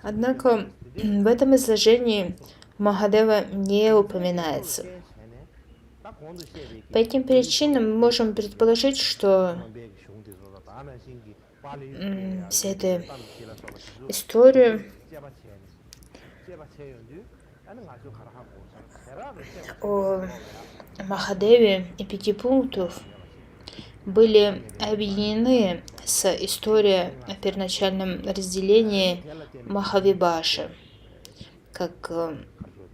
Однако в этом изложении Махадева не упоминается. По этим причинам мы можем предположить, что вся эта история о Махадеве и 5 пунктов были объединены с историей о первоначальном разделении Махавибаши как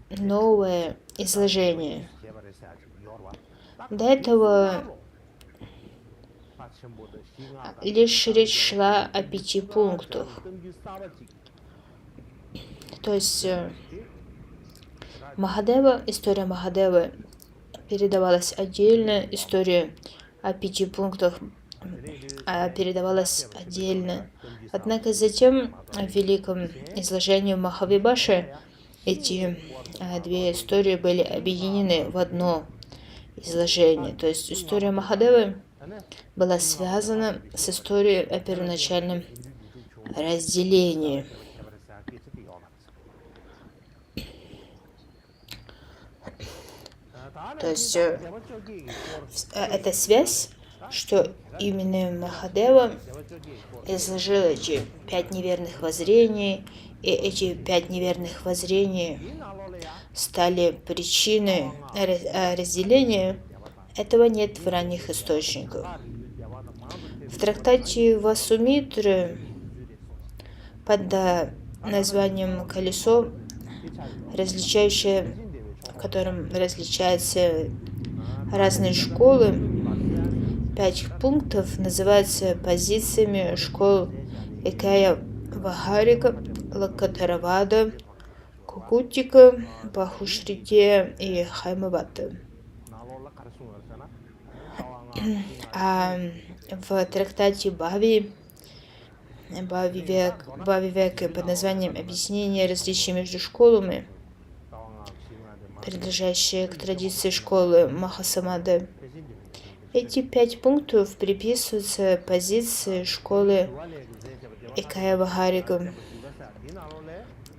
новое изложение. До этого лишь речь шла о 5 пунктах. То есть Махадева, история Махадевы передавалась отдельно, история о 5 пунктах передавалась отдельно. Однако затем в великом изложении Махавибаши эти 2 истории были объединены в одно изложение. То есть история Махадевы была связана с историей о первоначальном разделении. То есть эта связь, что именно Махадева изложил эти 5 неверных воззрений, и эти 5 неверных воззрений стали причиной разделения, этого нет в ранних источниках. В трактате Васумитры под названием «Колесо», в котором различаются разные школы, 5 пунктов называются позициями школ Экая Вахарика, Лакатаравада, Кукутика, Бахушрите и Хаймавата. А в трактате Бхави Века под названием «Объяснение различий между школами», принадлежащие к традиции школы Махасамады, эти 5 пунктов приписываются позиции школы Экая Вахарика.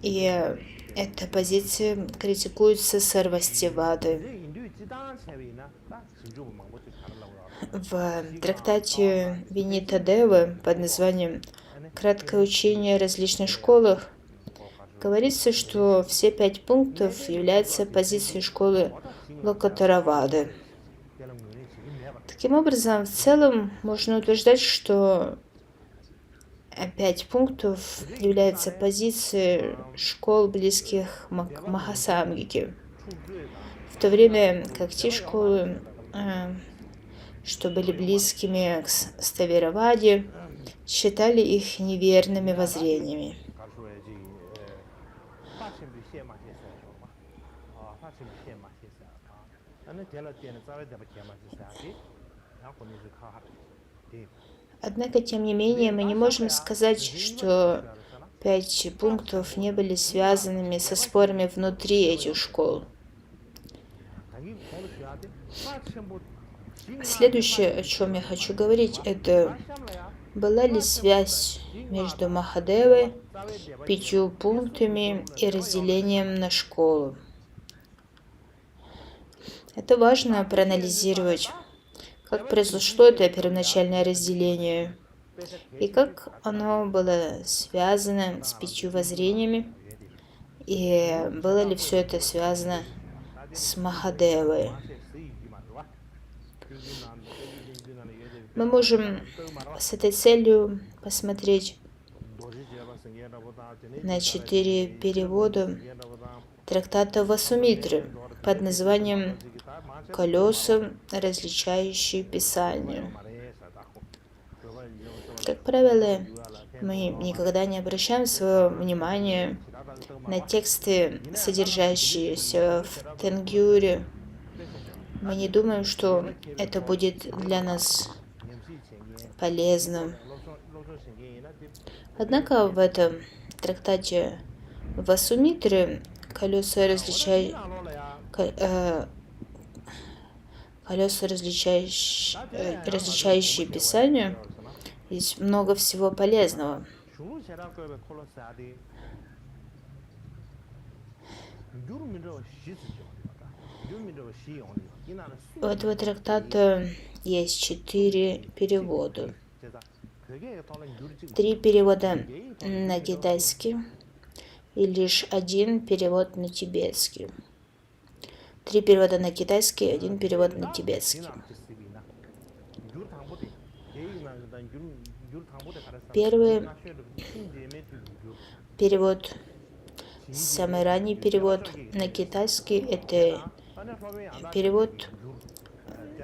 И эта позиция критикуется Сарвастивадой. В трактате Винита Девы под названием «Краткое учение о различных школах» говорится, что все 5 пунктов являются позицией школы Локатаравады. Таким образом, в целом можно утверждать, что 5 пунктов являются позицией школ, близких к Махасамгике, в то время как те школы, что были близкими к Ставираваде, считали их неверными воззрениями. Однако, тем не менее, мы не можем сказать, что 5 пунктов не были связанными со спорами внутри этих школ. Следующее, о чем я хочу говорить, это была ли связь между Махадевой, 5 пунктами и разделением на школу. Это важно проанализировать, как произошло это первоначальное разделение и как оно было связано с 5 воззрениями, и было ли все это связано с Махадевой. Мы можем с этой целью посмотреть на 4 перевода трактата Васумитры под названием «Колеса, различающие Писания». Как правило, мы никогда не обращаем свое внимание на тексты, содержащиеся в Тенгюре. Мы не думаем, что это будет для нас полезным. Однако в этом трактате Васумитры колеса, различающие Писания, есть много всего полезного. У этого трактата есть 4 перевода. 3 перевода на китайский и лишь 1 перевод на тибетский. 3 перевода на китайский, 1 перевод на тибетский. Первый перевод, самый ранний перевод на китайский, это перевод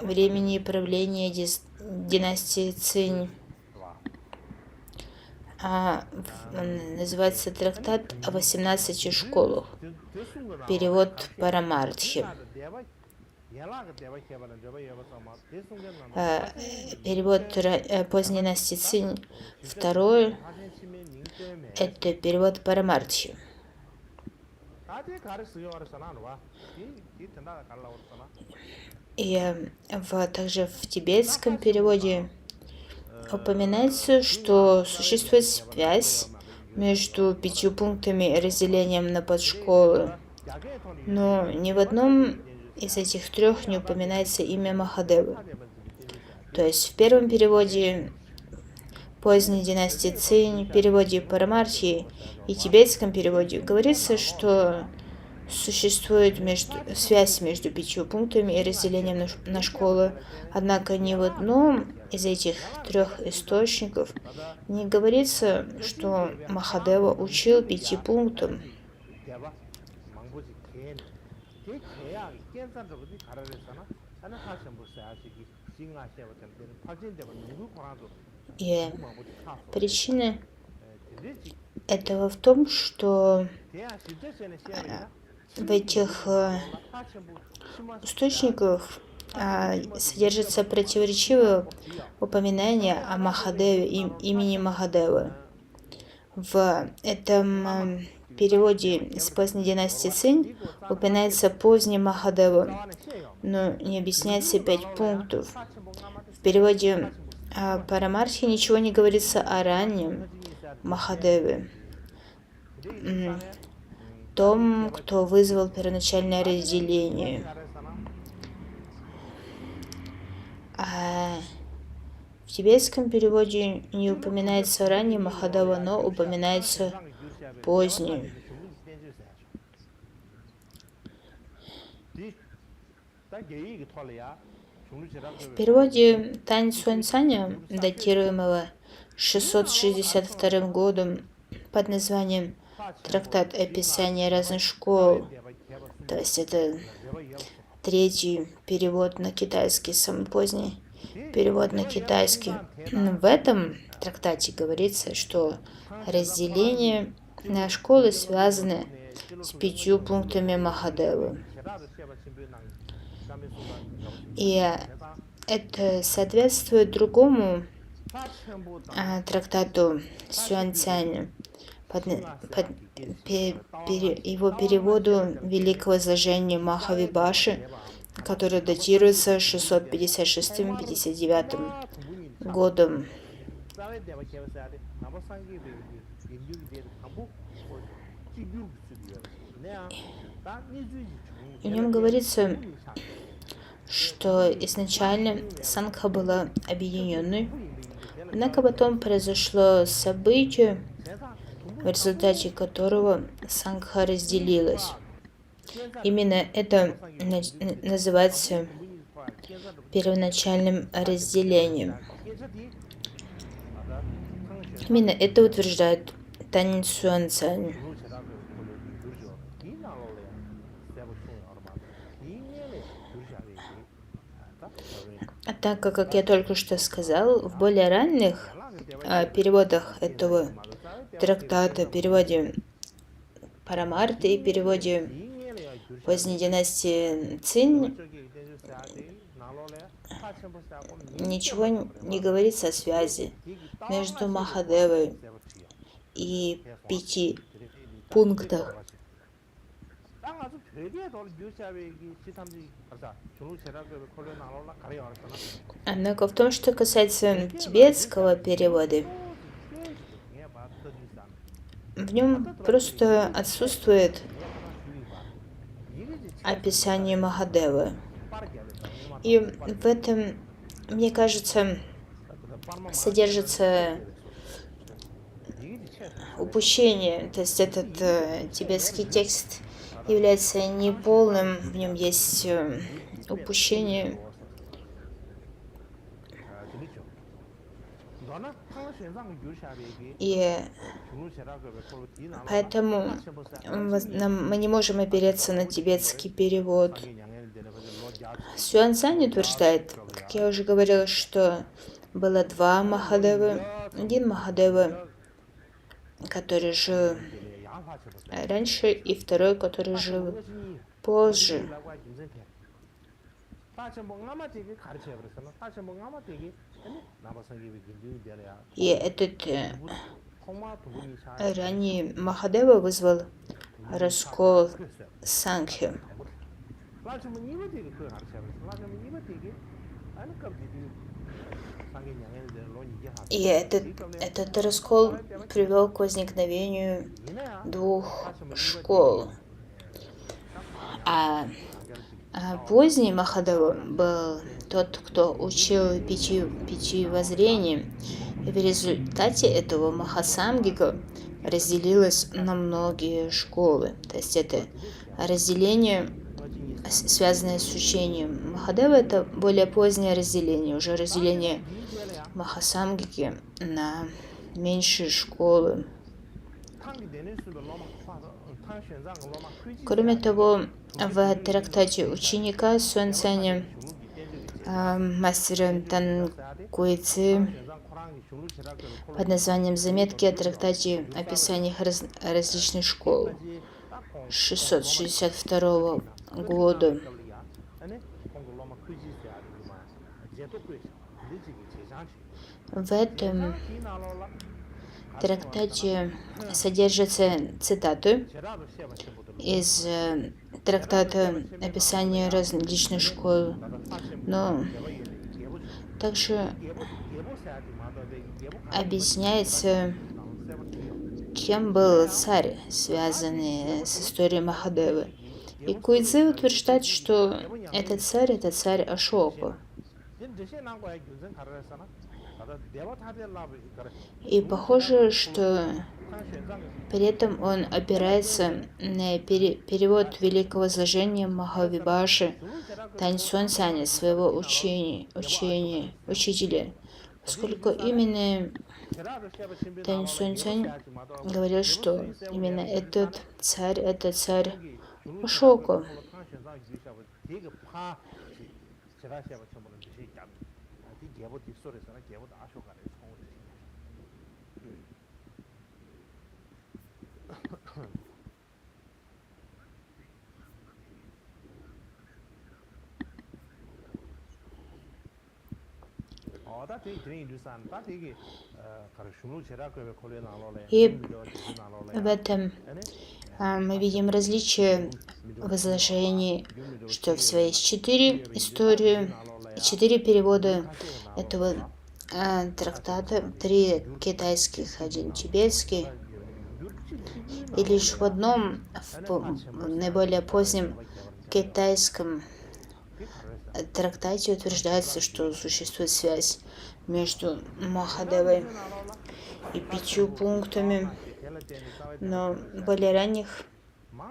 времени правления династии Цинь. Называется трактат о 18 школах. Перевод Парамартхи. Перевод поздней династии Цинь. Второй – это перевод Парамартхи. И также в тибетском переводе упоминается, что существует связь между 5 пунктами и разделением на подшколы, но ни в одном из этих 3 не упоминается имя Махадевы. То есть в первом переводе поздней династии Цинь, переводе Парамартхи и тибетском переводе говорится, что существует связь между 5 пунктами и разделением на школы, однако ни в одном из этих 3 источников не говорится, что Махадева учил 5 пунктам. И причина этого в том, что в этих источниках содержится противоречивое упоминание о Махадеве, имени Махадевы. В этом переводе из поздней династии Цинь упоминается поздний Махадева, но не объясняется 5 пунктов. В переводе Парамархи ничего не говорится о раннем Махадеве, том, кто вызвал первоначальное разделение. А в тибетском переводе не упоминается ранний Махадева, но упоминается поздний. В переводе Тань Цюаньцаня, датируемого 662 годом, под названием «Трактат описания разных школ», то есть это 3-й перевод на китайский, самый поздний перевод на китайский. В этом трактате говорится, что разделение на школы связаны с 5 пунктами Махадевы. И это соответствует другому трактату Цюаньцаня, его переводу Великого изложения Махавибаши, который датируется 656-59 годом. В нем говорится, что изначально Сангха была объединенной, однако потом произошло событие, в результате которого Сангха разделилась. Именно это называется первоначальным разделением. Именно это утверждает Тань Цюаньцань. Однако, как я только что сказал, в более ранних переводах этого трактата, переводе Парамарты и переводе поздней династии Цинь, ничего не говорится о связи между Махадевой и 5 пунктах. Однако в том, что касается тибетского перевода, в нем просто отсутствует описание Махадевы. И в этом, мне кажется, содержится упущение. То есть этот тибетский текст является неполным, в нем есть упущение. И поэтому мы не можем опереться на тибетский перевод. Цюаньцань утверждает, как я уже говорила, что было 2 Махадевы. Один Махадева, который жил раньше, и второй, который жил позже. И этот ранний Махадева вызвал раскол Сангхи. И этот раскол привел к возникновению 2 школ. А поздний Махадева был тот, кто учил 5 воззрениям. И в результате этого Махасамгика разделилась на многие школы. То есть это разделение, связанное с учением Махадева, это более позднее разделение, уже разделение Махасамгики на меньшие школы. Кроме того, в трактате ученика Цюаньцаня мастера Танкуйцзы под названием «Заметки о трактате описаниях различных школ» 662 года. В этом трактате содержатся цитаты из трактата описания различных школ, но также объясняется, кем был царь, связанный с историей Махадевы. И Куйцзы утверждает, что это царь Ашока. И похоже, что при этом он опирается на перевод великого изложения Махавибаши Таньсун Саня, своего учителя, поскольку именно Таньсун Сань говорил, что именно этот царь Ашока. И в этом мы видим различия в изложении, что всего есть 4 истории, 4 перевода этого трактата, 3 китайских, 1 тибетский. И лишь в одном, в наиболее позднем китайском трактате утверждается, что существует связь между Махадевой и 5 пунктами, но в более ранних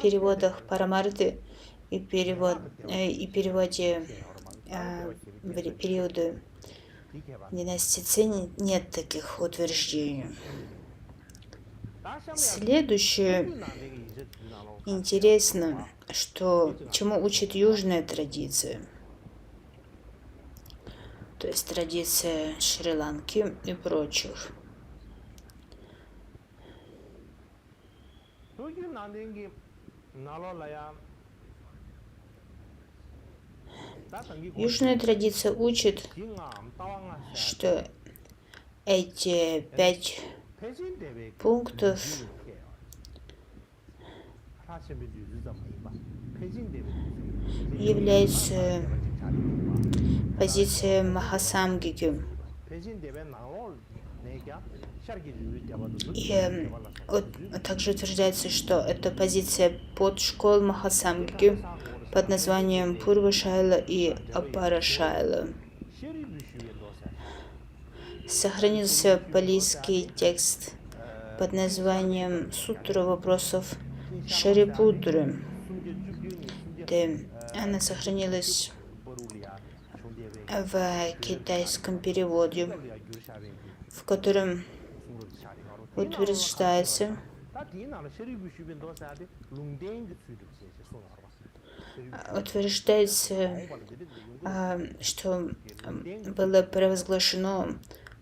переводах Парамарты и переводе периода династии Цинь нет таких утверждений. Следующее интересно, чему учит южная традиция, то есть традиция Шри-Ланки и прочих. Южная традиция учит, что эти 5 пунктов являются позицией Махасамгики. И также утверждается, что это позиция подшкол Махасамгики под названием Пурва-шайла и Апара-шайла. Сохранился палийский текст под названием Сутра вопросов Шарипутры. Она сохранилась в китайском переводе, в котором утверждается, что было провозглашено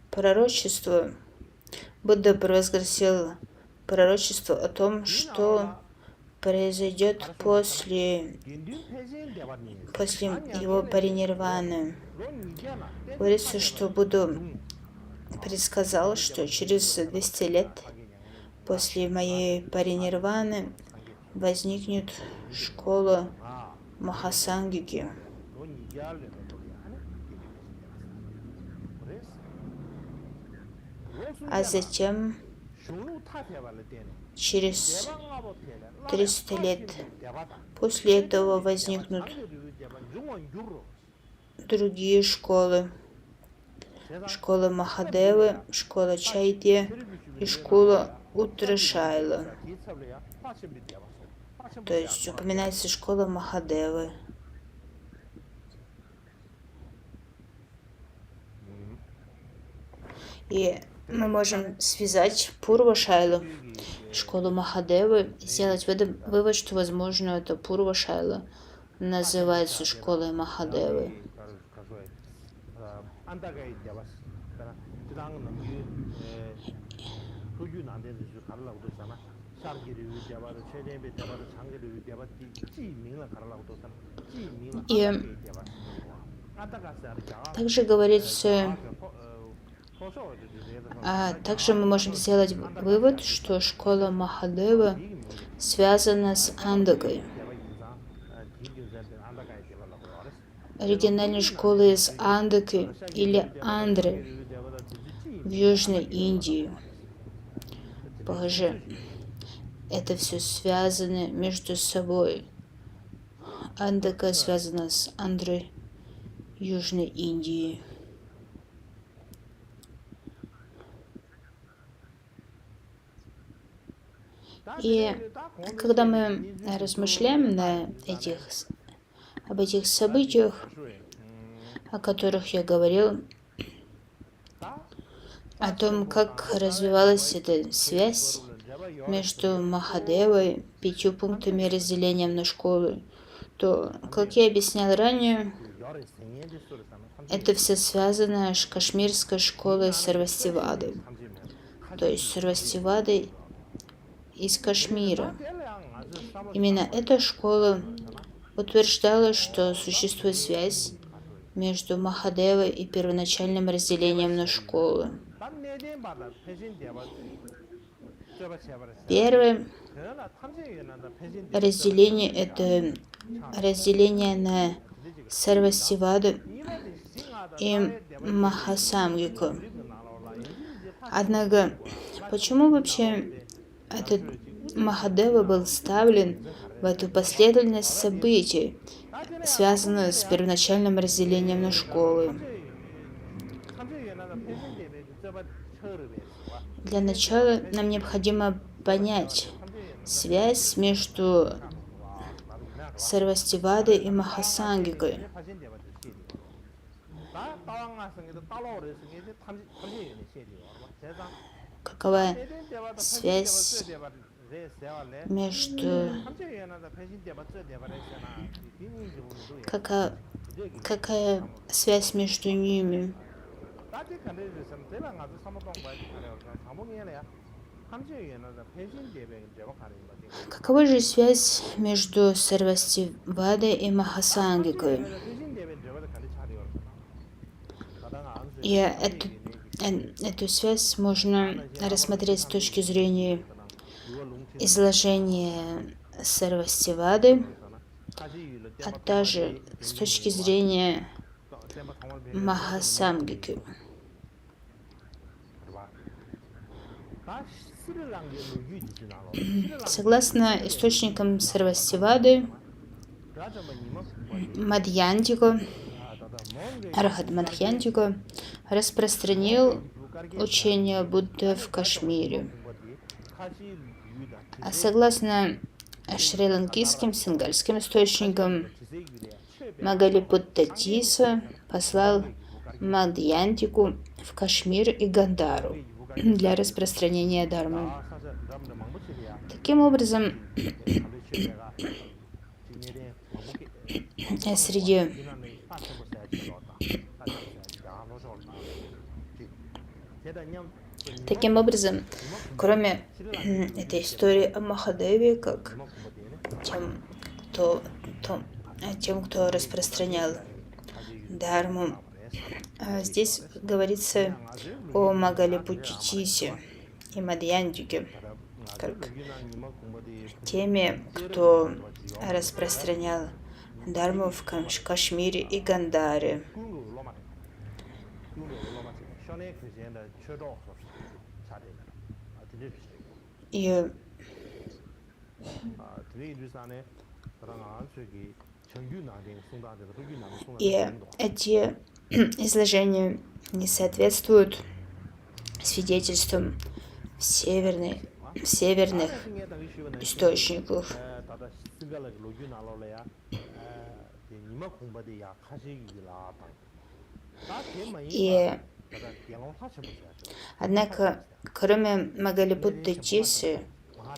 пророчество. Будда провозгласил пророчество о том, что произойдет после его паринирваны. Говорится, что Будда предсказал, что через 200 лет после моей паринирваны возникнет школа Махасангики. А затем, через 300 лет после этого возникнут другие школы. Школа Махадевы, школа Чайтья и школа Уттрашайла. То есть упоминается школа Махадевы. И мы можем связать Пурва-шайлу, школу Махадевы, и сделать вывод, что, возможно, это Пурва-шайла называется школой Махадевы. 안다가이 잡았어. 그러나 지당은 남기 소유 안 되는 줄 가려고 했잖아. 샤르기를 잡아도 최대비 잡아도 장기를 잡아도 지민을 가려고 했잖아. 지민을 И 안다가이 잡았어. 안다가서 также говорится, также мы можем сделать вывод, что школа Махадева связана с Андакой. Оригинальной школы из Андаки или Андры в Южной Индии. Позже это все связано между собой. Андака связана с Андрой Южной Индии. И когда мы размышляем об этих событиях, о которых я говорил, о том, как развивалась эта связь между Махадевой, 5 пунктами разделения на школы, то, как я объяснял ранее, это все связано с кашмирской школой Сарвастивады, то есть Сарвастивады из Кашмира. Именно эта школа утверждала, что существует связь между Махадевой и первоначальным разделением на школы. Первое разделение – это разделение на Сарвастиваду и Махасамгику. Однако, почему вообще этот Махадева был вставлен в эту последовательность событий, связанную с первоначальным разделением на школы? Для начала нам необходимо понять связь между Сарвастивадой и Махасангикой. Какова связь между... Какая связь между ними? Какова же связь между Сарвастивадой и Махасангикой? И эту связь можно рассмотреть с точки зрения изложения Сарвастивады, а также с точки зрения Махасамгики. Согласно источникам Сарвастивады, Мадьянтика, Архат Мадьянтика распространил учение Будды в Кашмире. А согласно шри-ланкийским сингальским источникам, Магалипутта Тиса послал Мадьянтику в Кашмир и Гандару для распространения дharмы. Таким образом, кроме этой истории о Махадеве, как тем, кто распространял дхарму, здесь говорится о Магалипутте Тисе и Мадьянтике, как теми, кто распространял дхарму в Кашмире и Гандаре. И эти изложения не соответствуют свидетельствам северных источников. Однако, кроме Магалипутты Тисы,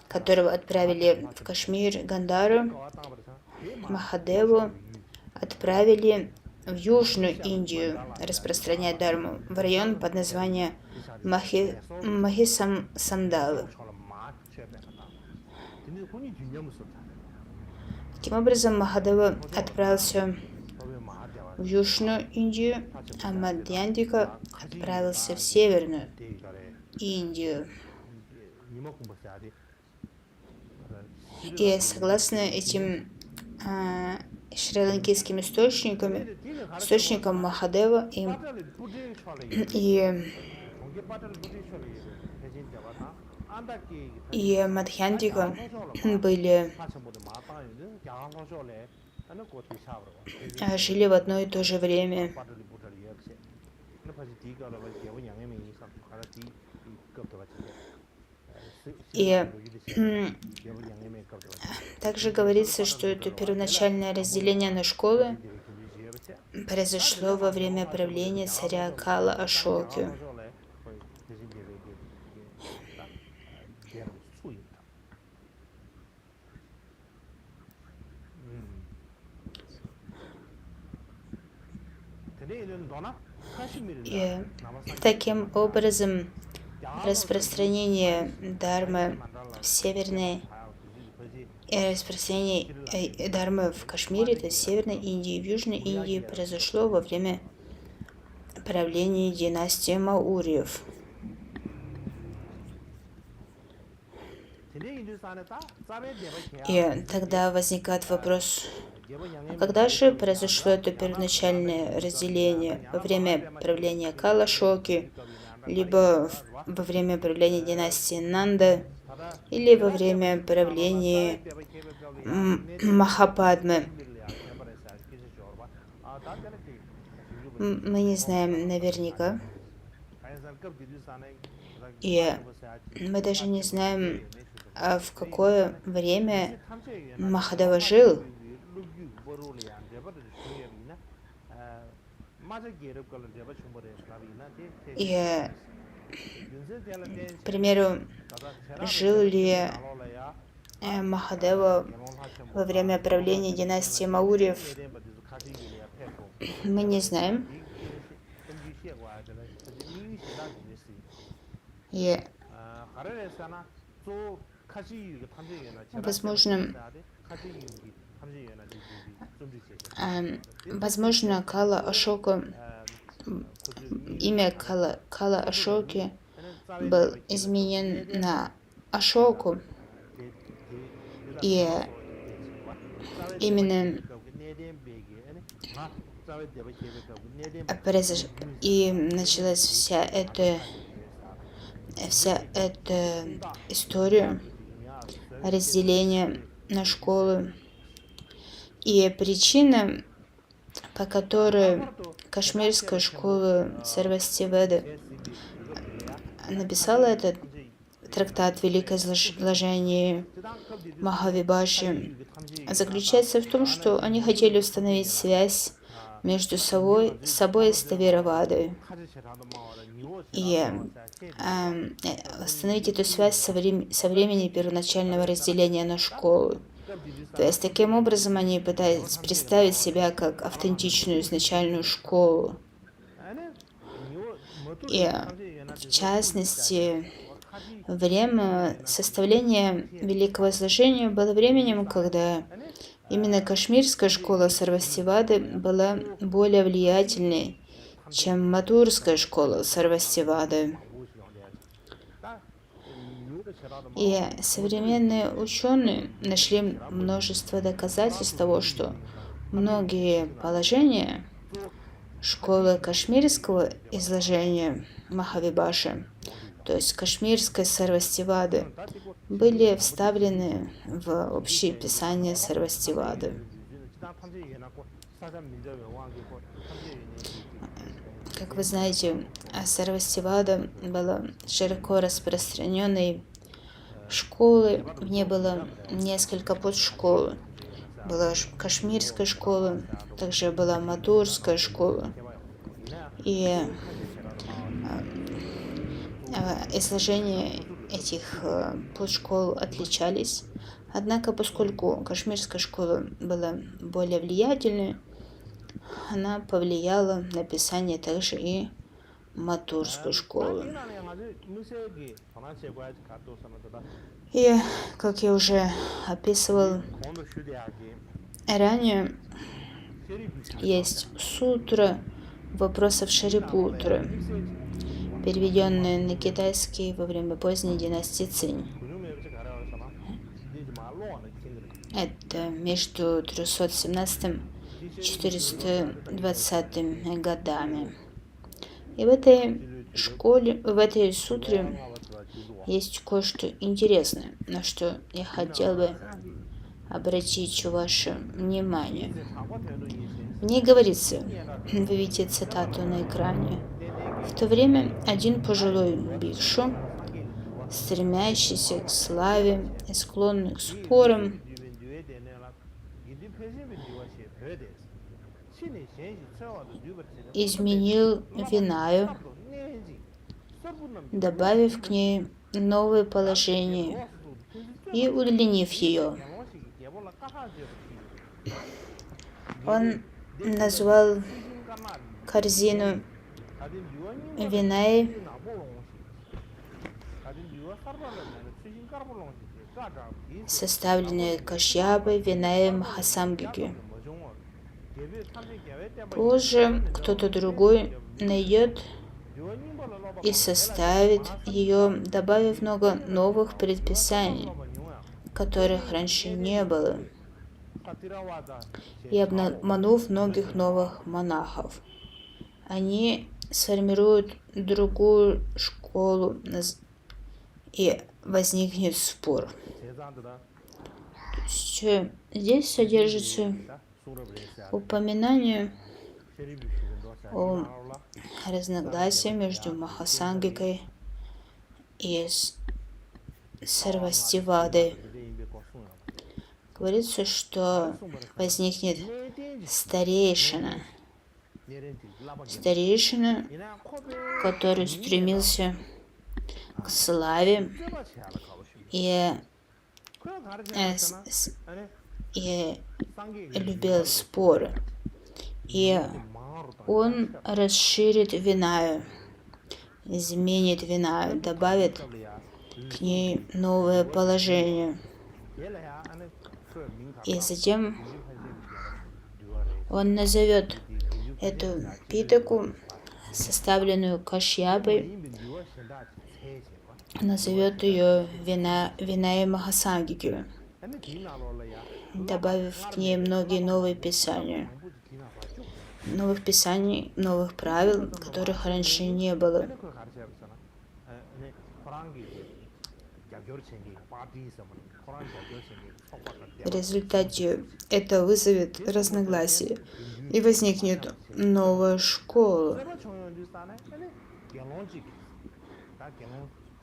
которого отправили в Кашмир, Гандару, Махадеву отправили в Южную Индию распространять дарму, в район под названием Махисамдал. Таким образом, Махадева отправился в Южную Индию, а Мадьянтика отправился в Северную Индию. И согласно этим шри-ланкийским источникам Махадева и Мадхьянтика жили в одно и то же время. И также говорится, что это первоначальное разделение на школы произошло во время правления царя Кала Ашоки. И таким образом распространение дharмы в Северной распространение дharмы в Кашмире, то есть в Северной Индии и в Южной Индии, произошло во время правления династии Маурьев. И тогда возникает вопрос, а когда же произошло это первоначальное разделение? Во время правления Кала Ашоки, либо во время правления династии Нанда, или во время правления Махападмы? Мы не знаем наверняка. И мы даже не знаем, в какое время Махадева жил. И, к примеру, жил ли Махадева во время правления династии Маурьев, мы не знаем. И, возможно, Кала Ашока, имя Кала Ашоки был изменен на Ашоку, и именно и началась вся эта история разделения на школы. И причина, по которой Кашмирская школа Сарвастиведы написала этот трактат «Великое изложение Махавибаши», заключается в том, что они хотели установить связь между собой и Ставиравадой. И установить эту связь со времени первоначального разделения на школу. То есть таким образом они пытались представить себя как автентичную изначальную школу. И в частности, время составления Великого изложения было временем, когда именно Кашмирская школа Сарвастивады была более влиятельной, чем Мадурская школа Сарвастивады. И современные ученые нашли множество доказательств того, что многие положения школы Кашмирского изложения Махавибаши, то есть Кашмирской Сарвастивады, были вставлены в общее писание Сарвастивады. Как вы знаете, Сарвастивада была широко распространенной школой. В ней было несколько подшкол. Была Кашмирская школа, также была Мадурская школа. И изложения этих подшкол отличались. Однако, поскольку Кашмирская школа была более влиятельной, она повлияла на написание также и Матурской школы. И, как я уже описывал ранее, есть сутра вопросов Шарипутры, переведенные на китайский во время поздней династии Цинь. Это между 317 и 420 годами. И в этой сутре есть кое-что интересное, на что я хотел бы обратить ваше внимание. В ней говорится, вы видите цитату на экране: в то время один пожилой бикшу, стремящийся к славе и склонный к спорам, изменил Винаю, добавив к ней новое положение и удлинив ее. Он назвал корзину Винаи составленной Кашьяпой Винаи Махасамгики. Позже кто-то другой найдет и составит ее, добавив много новых предписаний, которых раньше не было, и обманув многих новых монахов. Они сформируют другую школу, и возникнет спор. То есть здесь содержится упоминание о разногласии между Махасангикой и Сарвастивадой. Говорится, что возникнет старейшина, который стремился к славе и любил споры. И он расширит Винаю, изменит Винаю, добавит к ней новое положение. И затем он назовет эту питаку, составленную Кашьяпой, назовет ее Винай Махасангикю, добавив к ней многие новые писания. Новых писаний, новых правил, которых раньше не было. В результате это вызовет разногласия, и возникнет новая школа.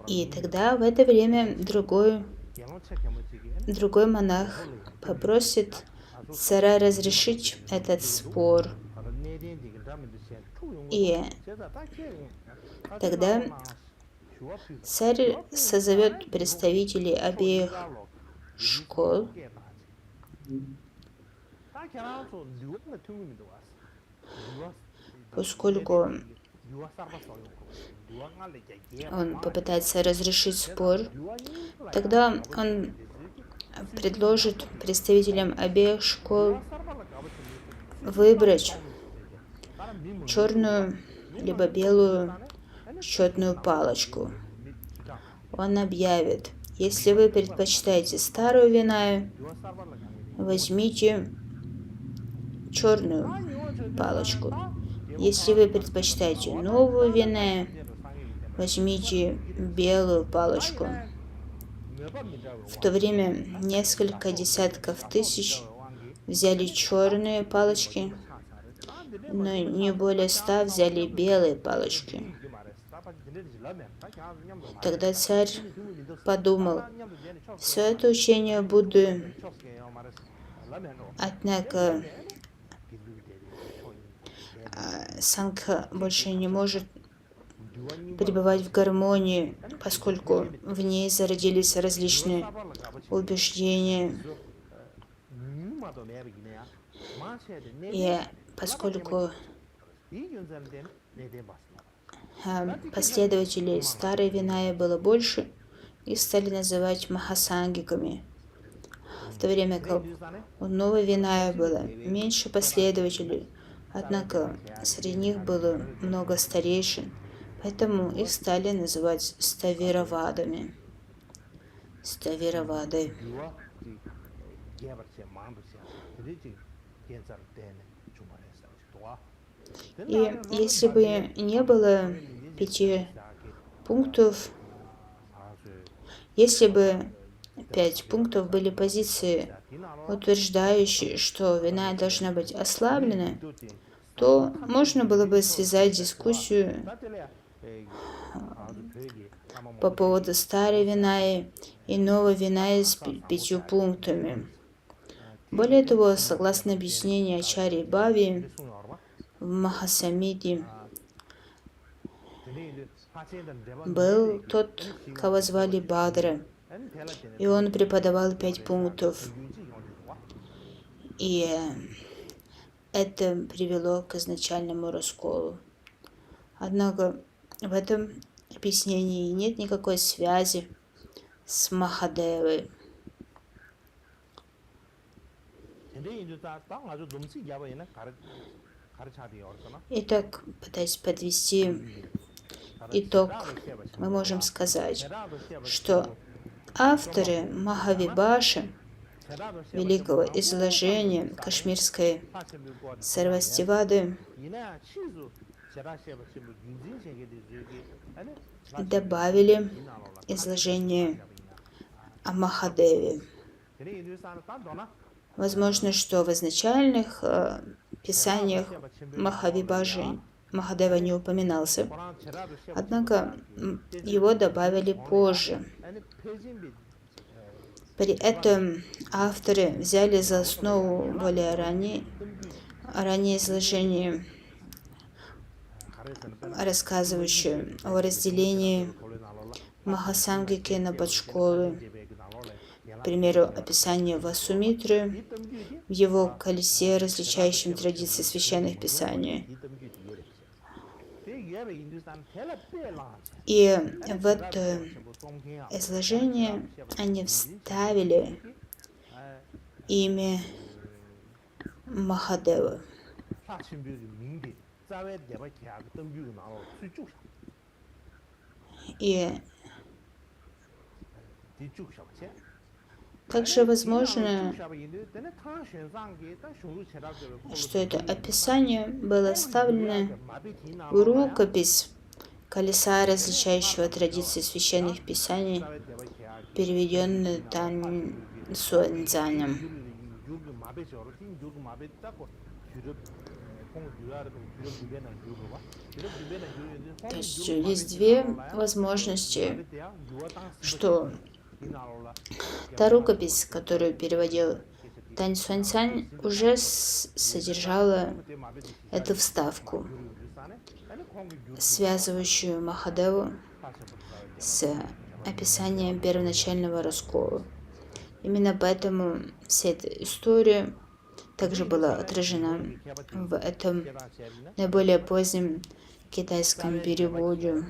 И тогда в это время другой монах попросит царя разрешить этот спор. И тогда царь созовет представителей обеих школ, поскольку он попытается разрешить спор, тогда он предложит представителям обеих школ выбрать черную либо белую счетную палочку. Он объявит: если вы предпочитаете старую Винаю, возьмите черную палочку. Если вы предпочитаете новую Винаю, возьмите белую палочку. В то время несколько десятков тысяч взяли черные палочки, но не более 100 взяли белые палочки. Тогда царь подумал: все это учение Будды, однако Сангха больше не может пребывать в гармонии, поскольку в ней зародились различные убеждения. И поскольку 이 견자는 내대 봤습니다. последователей старой Винайи было больше, их стали называть махасангиками, в то время как у новой Винайи было меньше последователей, однако среди них было много старейшин, поэтому их стали называть ставиравадами. Ставиравады. И если бы не было 5 пунктов, если бы 5 пунктов были позиции, утверждающие, что вина должна быть ослаблена, то можно было бы связать дискуссию по поводу старой Винаи и новой Винаи с 5 пунктами. Более того, согласно объяснению Ачарьи Бхави в Махасамхите, был тот, кого звали Бадра, и он преподавал 5 пунктов. И это привело к изначальному расколу. Однако в этом объяснении нет никакой связи с Махадевой. Итак, пытаясь подвести итог, мы можем сказать, что авторы Махавибаши, великого изложения кашмирской Сарвастивады, добавили изложение о Махадеве. Возможно, что в изначальных писаниях Махадева не упоминался, однако его добавили позже. При этом авторы взяли за основу более раннее изложение, рассказывающее о разделении Махасангики на подшколы. К примеру, описание Васумитры в его колесе, различающем традиции священных писаний. И в это изложение они вставили имя Махадева. И также возможно, что это описание было вставлено в рукопись колеса, различающего традиции священных писаний, переведенную Тан Суэнцзанем. То есть есть две возможности, что та рукопись, которую переводил Тань Суэнцзань, уже содержала эту вставку, связывающую Махадеву с описанием первоначального раскола. Именно поэтому вся эта история также была отражена в этом наиболее позднем китайском переводе.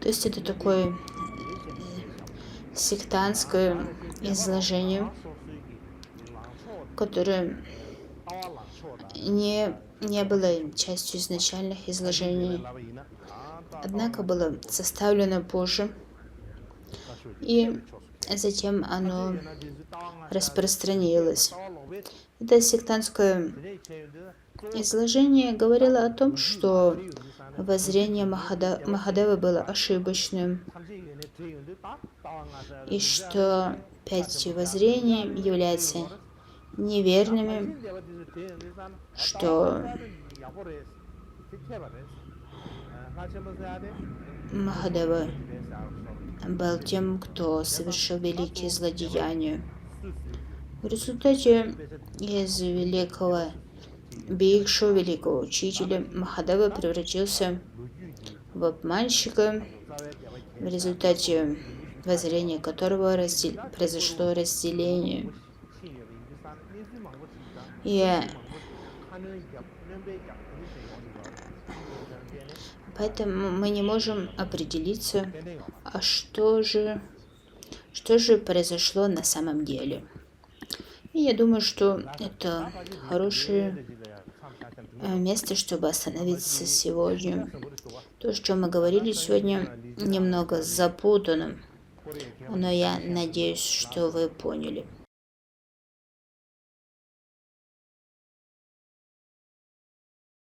То есть это такое сектантское изложение, которое не было частью изначальных изложений, однако было составлено позже, и затем оно распространилось. Это сектантское изложение говорило о том, что воззрение Махадевы было ошибочным, и что 5 воззрений являются неверными, что Махадева был тем, кто совершил великие злодеяния. В результате из великого бхикшу, великого учителя, Махадева превратился в обманщика, в результате воззрения которого произошло разделение. И поэтому мы не можем определиться, а что же произошло на самом деле. И я думаю, что это хорошее место, чтобы остановиться сегодня. То, о чем мы говорили сегодня, немного запутано, но я надеюсь, что вы поняли.